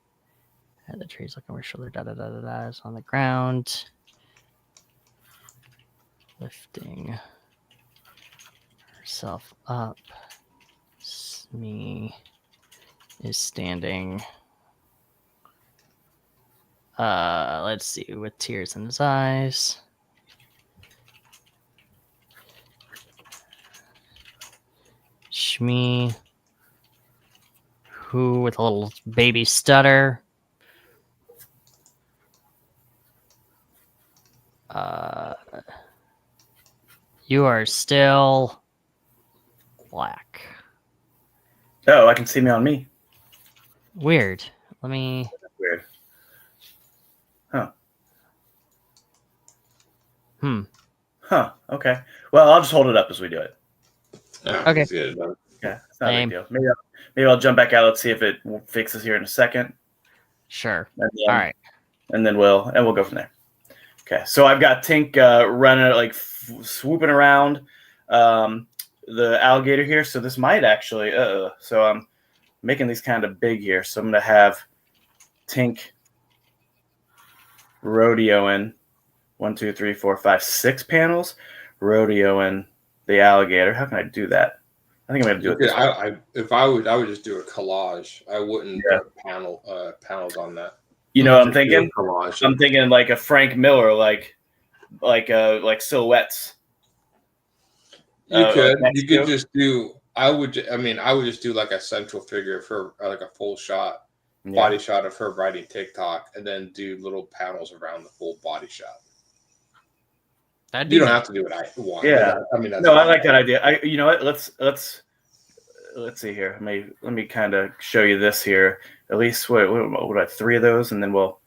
C: And the trees looking over her shoulder. Is on the ground. Lifting herself up. Smee is standing. Let's see, with tears in his eyes. Shmi, who with a little baby stutter. You are still black.
B: Oh, I can see me on me.
C: Weird. Let me.
B: Weird. Huh. Huh. Okay. Well, I'll just hold it up as we do it.
D: Yeah,
C: Okay.
D: let's get it done.
B: Yeah, it's not
C: Same.
B: a big deal. Maybe I'll jump back out. Let's see if it fixes here in a second.
C: Sure.
B: And then,
C: All right.
B: And then we'll go from there. Okay. So I've got Tink running like swooping around the alligator here. So this might actually. So I'm making these kind of big here. So I'm gonna have Tink rodeoing 1, 2, 3, 4, 5, 6 panels, rodeoing the alligator. How can I do that? I think I'm gonna do it. This way.
D: If I would just do a collage. I wouldn't put panels on that.
B: You know what I'm
D: Just do a
B: thinking?
D: collage.
B: I'm thinking like a Frank Miller, like silhouettes.
D: You could
B: next to
D: just do I would just do like a central figure of her, like a full shot, body shot of her writing TikTok, and then do little panels around the full body shot. You don't have to do what I want.
B: Yeah.
D: I mean, that's
B: no, I like that idea. You know what? Let's see here. Let me kind of show you this here. At least what 3 of those, and then we'll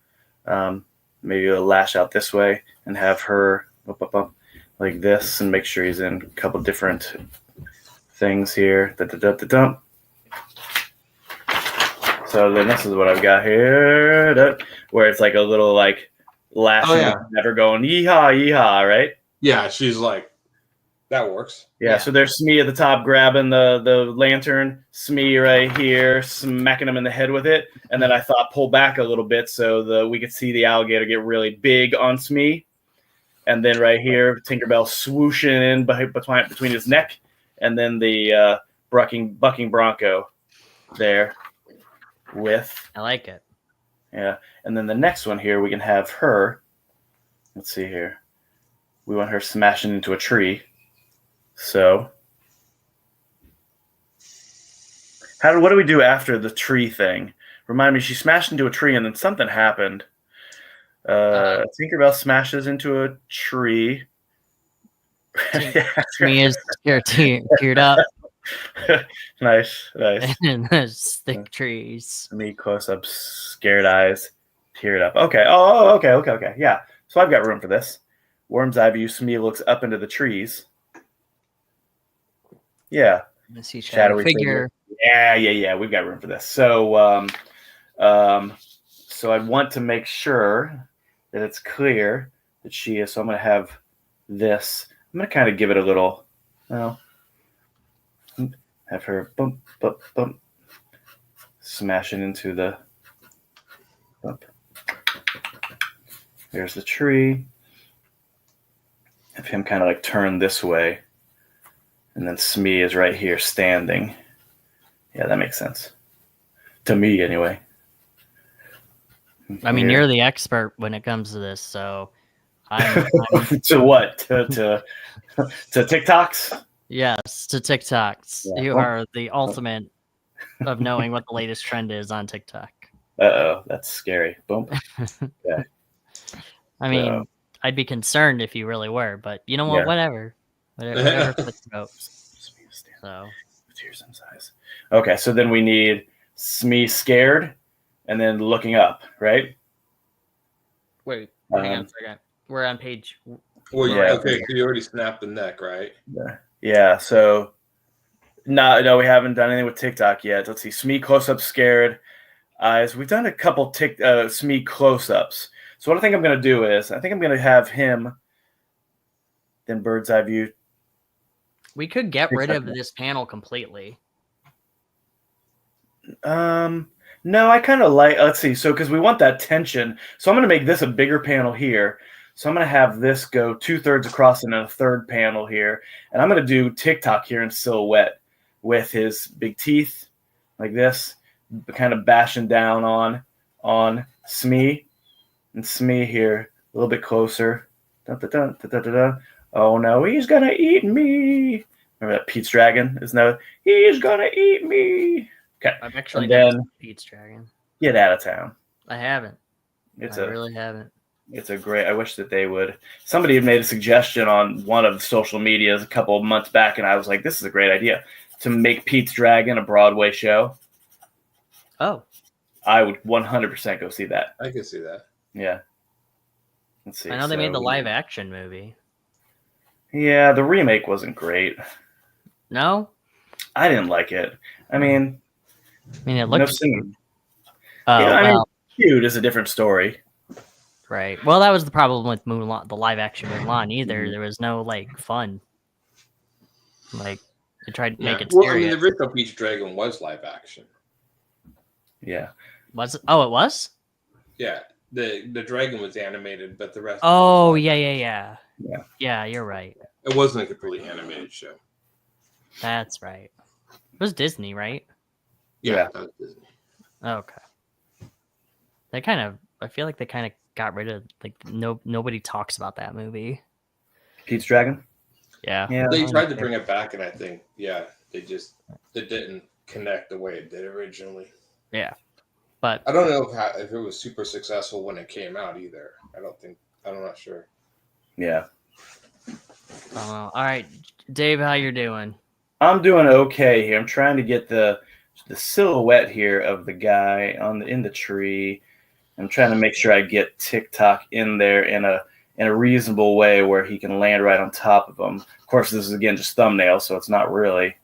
B: maybe we'll lash out this way and have her up, like this, and make sure he's in a couple different things here. So then this is what I've got here, where it's like a little like lashing, never going yeehaw, yeehaw, right?
D: Yeah, she's like, that works.
B: Yeah, so there's Smee at the top grabbing the lantern, Smee right here smacking him in the head with it, and then I thought pull back a little bit so we could see the alligator get really big on Smee, and then right here Tinkerbell swooshing in between his neck, and then the bucking bronco there with.
C: I like it.
B: Yeah, and then the next one here we can have her. Let's see here. We want her smashing into a tree. So, what do we do after the tree thing? Remind me, she smashed into a tree and then something happened. Tinkerbell smashes into a tree.
C: Me is teared up.
B: Nice.
C: And those thick trees.
B: Me close up, scared eyes, teared up. Okay. Oh, okay. Yeah. So I've got room for this. Worm's eye view. Smee looks up into the trees. Yeah.
C: See shadowy figure.
B: Yeah. We've got room for this. So, so I want to make sure that it's clear that she is. So I'm going to have this. I'm going to kind of give it a little. Have her bump, smashing into the bump. There's the tree. Have him kind of like turn this way. And then Smee is right here standing. Yeah, that makes sense. To me, anyway.
C: I mean, you're the expert when it comes to this, so I'm
B: to what? To TikToks?
C: Yes, to TikToks. Yeah. You are the ultimate of knowing what the latest trend is on TikTok.
B: Uh-oh, that's scary. Boom. Yeah.
C: I mean, I'd be concerned if you really were, but you know what? Whatever floats your boat. So,
B: tears in his eyes. Okay, so then we need Smee scared and then looking up, right?
C: Wait, hang on a second. We're on page.
D: Well, okay, so you already snapped the neck, right?
B: Yeah. So, no, we haven't done anything with TikTok yet. Let's see. Smee close up, scared eyes. We've done a couple Smee close ups. So what I think I'm going to do is I think I'm going to have him. Then bird's eye view.
C: We could get rid of this panel completely.
B: No, I kind of like. Let's see. So because we want that tension, so I'm going to make this a bigger panel here. So I'm going to have this go 2/3 across and then a third panel here. And I'm going to do TikTok here in silhouette with his big teeth like this, kind of bashing down on Smee. And Smee here a little bit closer. Oh no, he's going to eat me. Remember that Pete's Dragon? Isn't that? He's going to eat me. Okay.
C: I've actually never seen Pete's Dragon.
B: Get out of town.
C: I haven't. I really haven't.
B: It's a great. I wish that they would. Somebody had made a suggestion on one of the social medias a couple of months back, and I was like, "This is a great idea to make Pete's Dragon a Broadway show."
C: Oh,
B: I would 100% go see that.
D: I can see that.
B: Yeah. Let's see.
C: I know they made the live action movie.
B: Yeah, the remake wasn't great.
C: No,
B: I didn't like it. I mean,
C: it looks.
B: Cute is a different story.
C: Right. Well, that was the problem with Mulan, the live action Mulan. Either there was no fun. They tried to make it serious.
D: Well, I mean, the original Peach Dragon was live action.
B: Yeah.
C: Was it? Oh, it was.
D: Yeah, the dragon was animated, but the rest.
C: Oh, yeah. Yeah, you're right.
D: It wasn't a completely animated show.
C: That's right. It was Disney, right?
D: Yeah. That was Disney.
C: Okay. I feel like they kind of got rid of nobody talks about that movie.
B: Pete's Dragon?
C: Yeah.
B: Yeah.
D: They tried to bring it back, and I think, it didn't connect the way it did originally.
C: Yeah. But
D: I don't know if it was super successful when it came out either. I'm not sure.
B: Yeah.
C: all right, Dave, how you're doing?
B: I'm doing okay here. I'm trying to get the silhouette here of the guy in the tree. I'm trying to make sure I get TikTok in there in a reasonable way where he can land right on top of him. Of course, this is again just thumbnail, so it's not really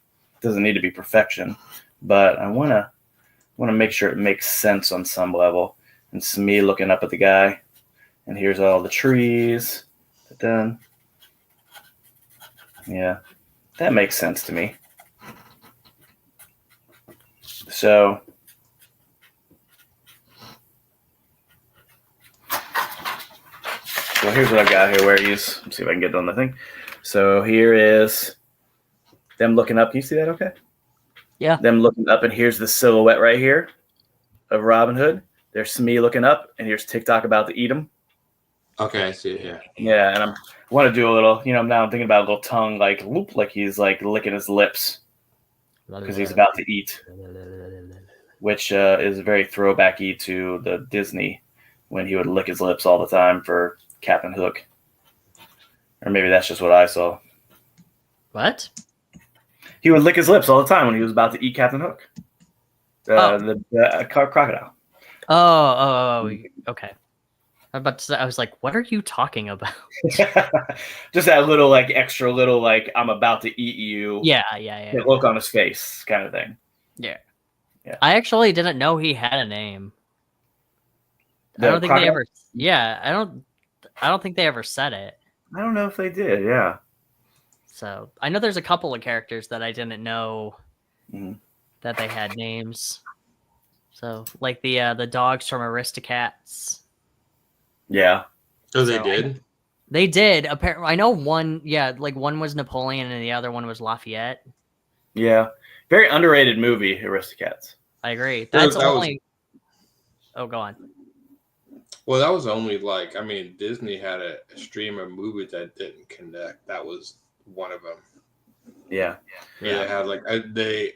B: doesn't need to be perfection, but I want to make sure it makes sense on some level. And it's me looking up at the guy, and here's all the trees. Done. Yeah, that makes sense to me. So here's what I've got here where let's see if I can get it on the thing. So here is them looking up. Can you see that okay?
C: Yeah.
B: Them looking up, and here's the silhouette right here of Robin Hood. There's Smee looking up, and here's TikTok about to eat him.
D: Okay, I see it, yeah.
B: Yeah, and I want to do a little, now I'm thinking about a little tongue, like he's like licking his lips because he's about to eat, which is very throwbacky to the Disney when he would lick his lips all the time for Captain Hook. Or maybe that's just what I saw.
C: What?
B: He would lick his lips all the time when he was about to eat Captain Hook. The crocodile.
C: Oh, okay. I was like, what are you talking about?
B: Just that little, extra little, I'm about to eat you.
C: Yeah.
B: Look on his face kind of thing.
C: Yeah.
B: Yeah.
C: I actually didn't know he had a name.
B: The
C: I don't think
B: crocodile?
C: they ever. Yeah, I don't think they ever said it.
B: I don't know if they did. Yeah.
C: So I know there's a couple of characters that I didn't know that they had names. So like the dogs from Aristocats.
B: Yeah.
D: Oh, they did?
C: They did. Apparently, I know one. Yeah, like one was Napoleon and the other one was Lafayette.
B: Yeah. Very underrated movie, Aristocats.
C: I agree.
D: That
C: That's only. Oh, go on.
D: Well, that was only Disney had a stream of movies that didn't connect. That was one of them.
B: Yeah.
D: They had the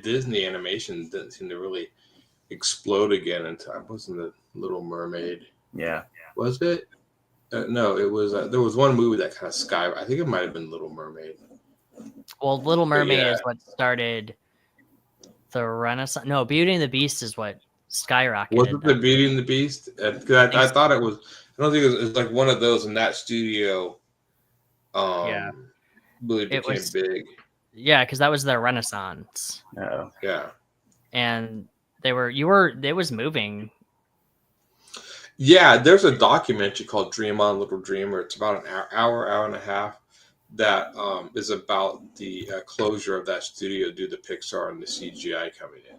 D: Disney animation didn't seem to really explode again until I wasn't the Little Mermaid.
B: Yeah.
D: Was it? No, it was. There was one movie that kind of I think it might have been Little Mermaid.
C: Well, Little Mermaid is what started the Renaissance. No, Beauty and the Beast is what skyrocketed.
D: Was it the Beauty and the Beast? Because I thought it was. I don't think it was like one of those in that studio. Really became big.
C: Yeah, because that was their Renaissance.
B: Oh.
D: Yeah.
C: And it was moving.
D: Yeah, there's a documentary called Dream On, Little Dreamer. It's about an hour and a half that is about the closure of that studio due to Pixar and the CGI coming in.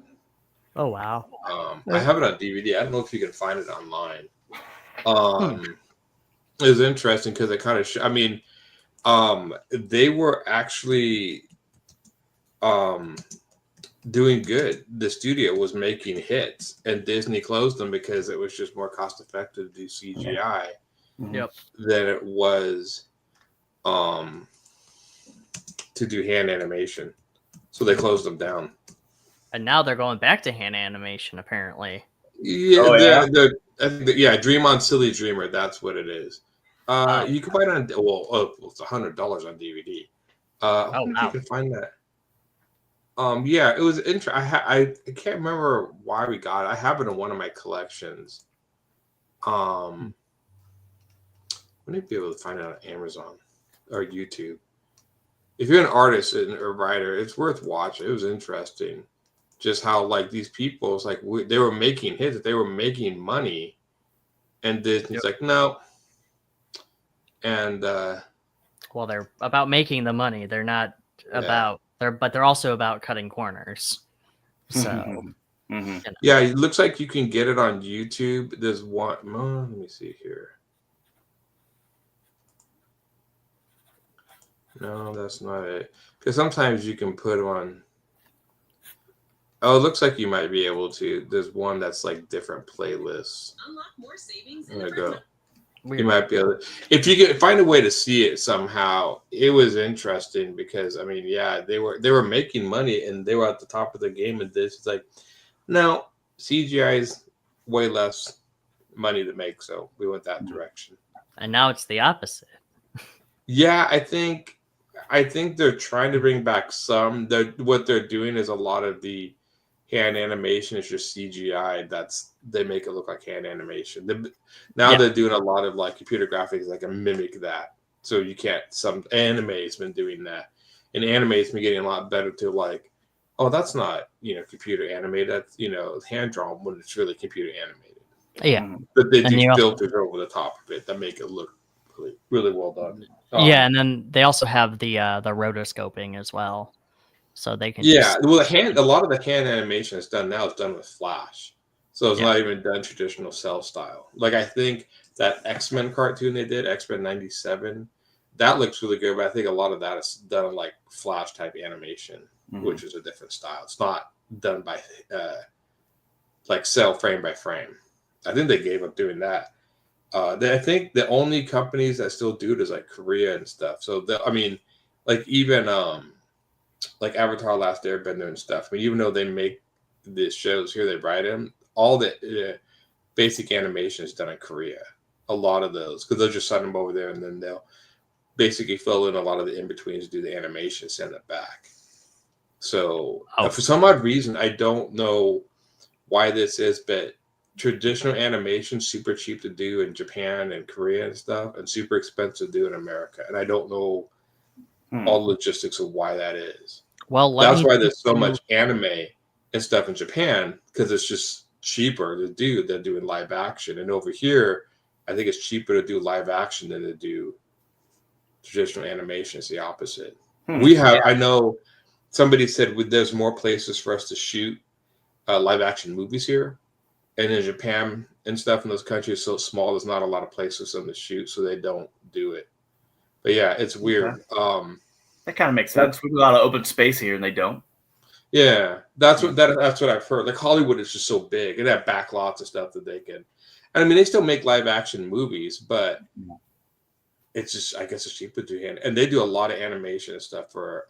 C: Oh, wow.
D: I have it on DVD. I don't know if you can find it online. It was interesting because it kind of they were actually doing good. The studio was making hits, and Disney closed them because it was just more cost effective to do CGI than it was to do hand animation. So they closed them down.
C: And now they're going back to hand animation, apparently.
D: Yeah, Dream On Silly Dreamer. That's what it is. You can find it on it's $100 on DVD.
C: Wow.
D: You can find that. It was interesting. I can't remember why we got it. I have it in one of my collections. Wouldn't be able to find it on Amazon or YouTube. If you're an artist and a writer, it's worth watching. It was interesting, just how these people, it's like they were making hits, they were making money, and Disney's like no. And
C: well, they're about making the money. They're not about. But they're also about cutting corners. So,
D: yeah, it looks like you can get it on YouTube. There's one. Let me see here. No, that's not it. Because sometimes you can put on. Oh, it looks like you might be able to. There's one that's like different playlists.
E: Unlock more savings.
D: I'm gonna go. You might be able to, if you could find a way to see it somehow. It was interesting because I mean, yeah, they were making money and they were at the top of the game. And this is like, no, CGI is way less money to make, so we went that direction.
C: And now it's the opposite.
D: Yeah, I think they're trying to bring back some. What they're doing is a lot of the hand animation is just CGI. They make it look like hand animation. Now they're doing a lot of like computer graphics, like a mimic that. So you can't. Some anime has been doing that, and anime has been getting a lot better to like, oh, that's not computer animated. That's hand drawn when it's really computer animated.
C: Yeah,
D: but they do filters over the top of it that make it look really, really well done.
C: Yeah, and then they also have the rotoscoping as well, so they can.
D: Well, a lot of the hand animation that's done now is done with Flash, so it's not even done traditional cell style. Like I think that X-Men cartoon they did, X-Men '97, that looks really good, but I think a lot of that is done like Flash type animation, which is a different style. It's not done by like cell frame by frame. I think they gave up doing that. I think the only companies that still do it is like Korea and stuff. So I mean, like even like Avatar: Last Airbender and stuff. I mean, even though they make the shows here, they write them. All the basic animation is done in Korea. A lot of those because they'll just send them over there and then they'll basically fill in a lot of the in betweens, do the animation, send it back. So for some odd reason, I don't know why this is, but traditional animation super cheap to do in Japan and Korea and stuff, and super expensive to do in America. And I don't know all the logistics of why that is.
C: Well,
D: that's why there's so much anime and stuff in Japan, because it's just cheaper to do than doing live action. And over here, I think it's cheaper to do live action than to do traditional animation. It's the opposite. We have, I know somebody said there's more places for us to shoot live action movies here. And in Japan and stuff in those countries so small, there's not a lot of places for them to shoot, so they don't do it. But yeah, it's weird.
B: That kind of makes sense. We have a lot of open space here, and they don't.
D: Yeah, that's what I've heard. Like Hollywood is just so big, and they have backlots of stuff that they can. And I mean, they still make live action movies, but it's just, I guess, it's cheaper to hand. And they do a lot of animation and stuff for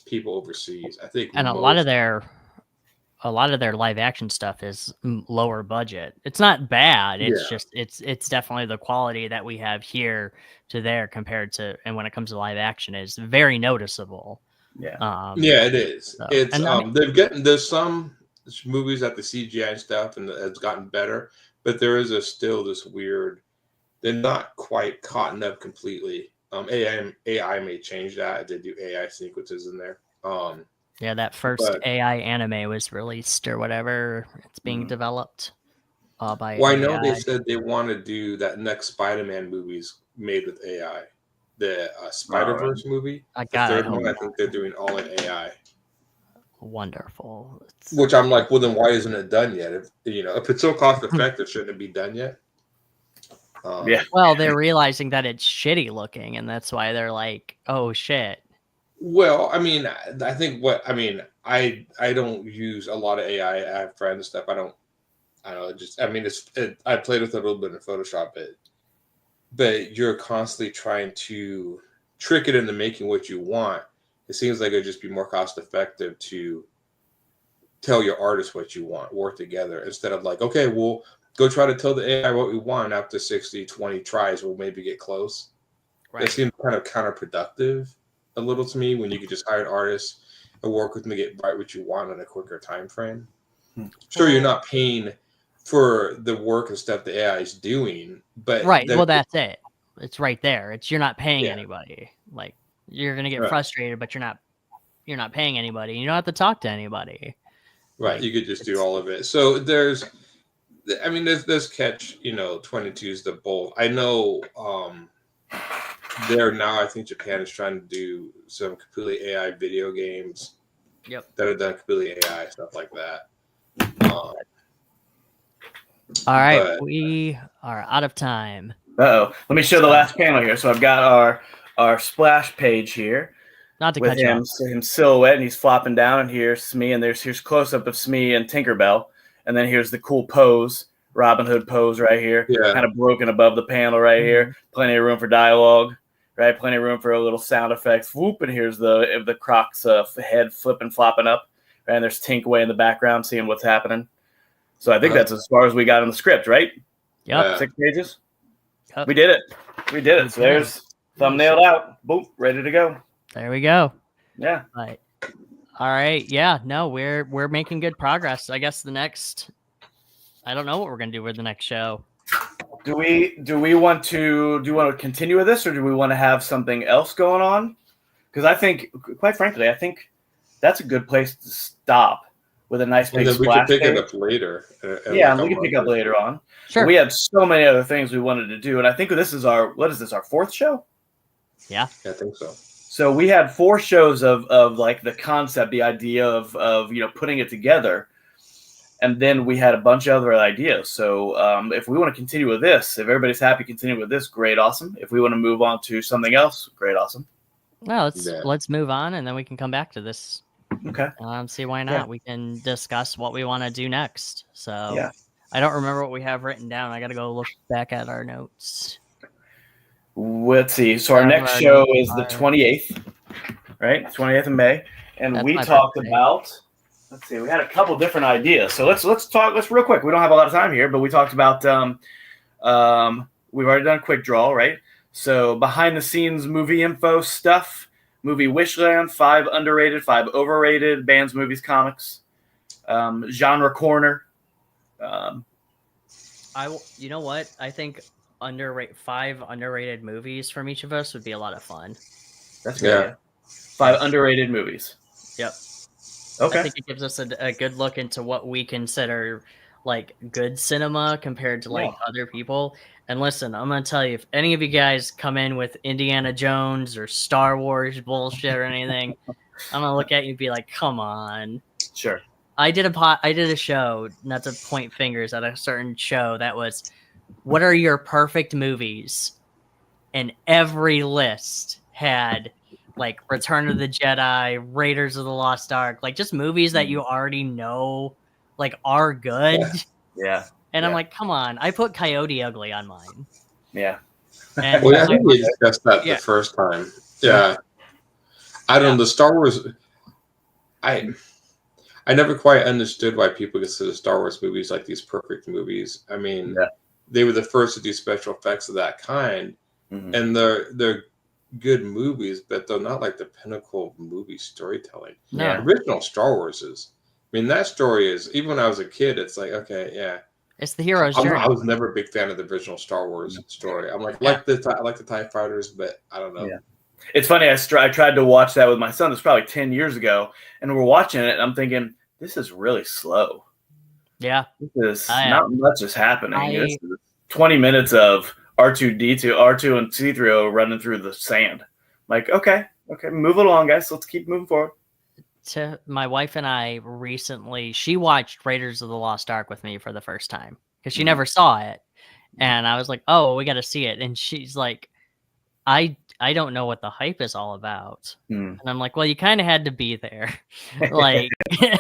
D: people overseas. I think,
C: and a lot of their live action stuff is lower budget. It's not bad. It's just it's definitely the quality that we have here to there compared to, and when it comes to live action, is very noticeable.
D: Yeah, it is. So, it's there's some movies that the CGI and stuff and it's gotten better, but there is still this weird. They're not quite caught up completely. AI may change that. They do AI sequences in there.
C: Yeah, that first AI anime was released or whatever. It's being developed by
D: Well,
C: AI.
D: I know they said they want to do that next Spider-Man movies made with AI. The Spider-Verse movie. The third one, I think they're doing all in AI.
C: Wonderful.
D: Which I'm like, well, then why isn't it done yet? If it's so cost effective, shouldn't it be done yet?
C: Well, they're realizing that it's shitty looking, and that's why they're like, "Oh shit."
D: Well, I mean, I don't use a lot of AI. I have friends and stuff. I don't know. I played with it a little bit in Photoshop, but you're constantly trying to trick it into making what you want. It seems like it'd just be more cost effective to tell your artist what you want, work together, instead of like, okay, we'll go try to tell the AI what we want. After 60, 20 tries, we'll maybe get close. Right. It seems kind of counterproductive a little to me when you could just hire an artist and work with them to get right what you want in a quicker time frame. Sure, you're not paying for the work and stuff the AI is doing, but
C: well, that's it. It's right there. You're not paying anybody. Like, you're gonna get frustrated, but you're not paying anybody. You don't have to talk to anybody.
D: Right. You could just do all of it. So there's catch 22's the both. I know there now. I think Japan is trying to do some completely AI video games.
C: Yep.
D: That are done completely AI, stuff like that.
C: All right, we are out of time.
B: Let me show the last panel here. So I've got our splash page here.
C: Not to
B: with
C: cut you off.
B: him silhouette, and he's flopping down, and here's Smee, and here's close up of Smee and Tinkerbell, and then here's the cool pose Robin Hood pose right here.
D: Yeah.
B: Kind of broken above the panel right here. Plenty of room for dialogue, right? Plenty of room for a little sound effects. Whoop, and here's the Croc's head flipping, flopping up. Right? And there's Tink way in the background seeing what's happening. So I think that's as far as we got in the script, right?
C: Yep.
D: Yeah.
B: 6 pages.
C: Yep.
B: We did it. So there's thumbnailed out. Boom, ready to go.
C: There we go.
B: Yeah.
C: Right. All right. Yeah. No, we're making good progress. I guess the next. I don't know what we're gonna do with the next show.
B: Do we want to continue with this, or do we want to have something else going on? Because I think, quite frankly, that's a good place to stop with a nice big
D: And then we
B: splash
D: can pick
B: page.
D: it up later.
B: Yeah, we can pick up later on.
C: Sure.
B: We had so many other things we wanted to do, and I think this is our 4th show?
C: Yeah.
D: I think so.
B: So we had 4 shows of like the concept, the idea of putting it together, and then we had a bunch of other ideas. So if we want to continue with this, if everybody's happy continue with this, great, awesome. If we want to move on to something else, great, awesome.
C: Well, let's move on, and then we can come back to this.
B: Okay.
C: See why not?
B: Yeah.
C: We can discuss what we want to do next. So
B: Yeah.
C: I don't remember what we have written down. I got to go look back at our notes.
B: Let's see. So our next show is the 28th, right? 28th of May, and we talked about. Let's see. We had a couple different ideas. So let's talk. Let's real quick. We don't have a lot of time here, but we talked about. We've already done quick draw, right? So behind the scenes movie info stuff, movie Wishland, 5 underrated, 5 overrated, bands, movies, comics, genre corner.
C: You know what? I think 5 underrated movies from each of us would be a lot of fun.
B: That's good. Yeah. 5 underrated movies.
C: Yep.
B: Okay.
C: I think it gives us a good look into what we consider like good cinema compared to like other people. And listen, I'm gonna tell you, if any of you guys come in with Indiana Jones or Star Wars bullshit or anything, I'm gonna look at you and be like, "Come on."
B: Sure.
C: I did a show, not to point fingers at a certain show, that was, what are your perfect movies? And every list had like Return of the Jedi, Raiders of the Lost Ark, like just movies that you already know like are good.
B: Yeah.
C: And I'm like, come on. I put Coyote Ugly on mine.
B: Yeah.
C: And
D: I think we discussed that the first time. Yeah. I don't know. The Star Wars, I never quite understood why people consider Star Wars movies like these perfect movies. I mean, they were the first to do special effects of that kind. Mm-hmm. And they're good movies, but they're not like the pinnacle of movie storytelling.
C: No.
D: Original Star Wars is. I mean, that story is, even when I was a kid, it's like, okay, yeah.
C: It's the hero's journey.
D: I was never a big fan of the original Star Wars story. I'm like, I like the TIE fighters, but I don't know.
B: Yeah. It's funny. I tried to watch that with my son. This was probably 10 years ago, and we're watching it, and I'm thinking, this is really slow.
C: Yeah.
B: This is not much is happening. This is 20 minutes of R2 and C3O running through the sand. Like, okay, move it along, guys. Let's keep moving forward.
C: To my wife and I recently, she watched Raiders of the Lost Ark with me for the first time because she never saw it, and I was like, "Oh, we got to see it," and she's like, "I don't know what the hype is all about," and I'm like, "Well, you kind of had to be there, like,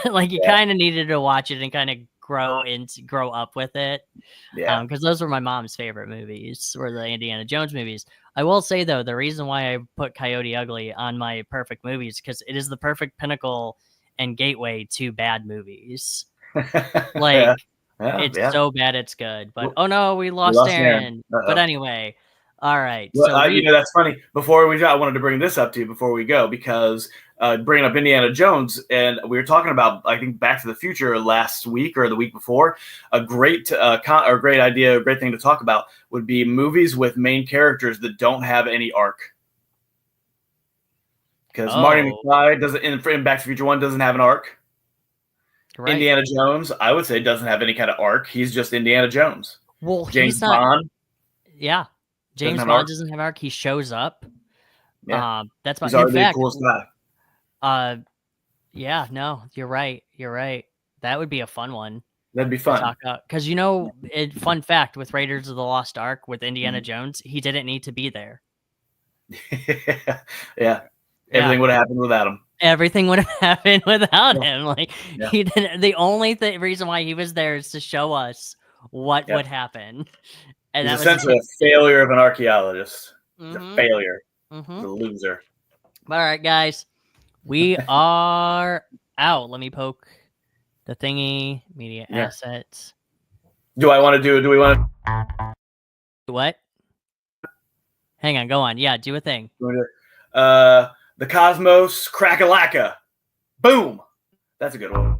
C: like you kind of needed to watch it and kind of grow up with it, because those were my mom's favorite movies, were the Indiana Jones movies." I will say, though, the reason why I put Coyote Ugly on my perfect movies because it is the perfect pinnacle and gateway to bad movies. Like, it's so bad it's good. But, oh, no, we lost Aaron. But anyway, all right.
B: Well,
C: So
B: that's funny. I wanted to bring this up to you before we go because bringing up Indiana Jones, and we were talking about, I think, Back to the Future last week or the week before. A great idea, a great thing to talk about would be movies with main characters that don't have any arc. Because Marty McFly in Back to the Future 1 doesn't have an arc. Right. Indiana Jones, I would say, doesn't have any kind of arc. He's just Indiana Jones.
C: Well,
B: James Bond.
C: Yeah. James Bond doesn't have arc. He shows up.
B: Yeah.
C: That's my
B: the coolest guy.
C: Yeah, no, you're right. That would be a fun one.
B: That'd be fun.
C: Because, fun fact with Raiders of the Lost Ark with Indiana Jones, he didn't need to be there.
B: Yeah. Everything would have happened without him.
C: Everything would have happened without him. Like he didn't. The only reason why he was there is to show us what
B: Yep.
C: would happen. And
B: He's
C: that
B: essentially a failure of an archaeologist. He's a
C: Mhm.
B: failure.
C: Mhm.
B: He's a loser.
C: All right, guys, we are out. Let me poke the thingy, media
B: Yeah.
C: assets.
B: Do we want to
C: What? Hang on, go on. Yeah, do a thing.
B: the Cosmos Crack-a-lacka? Boom. That's a good one.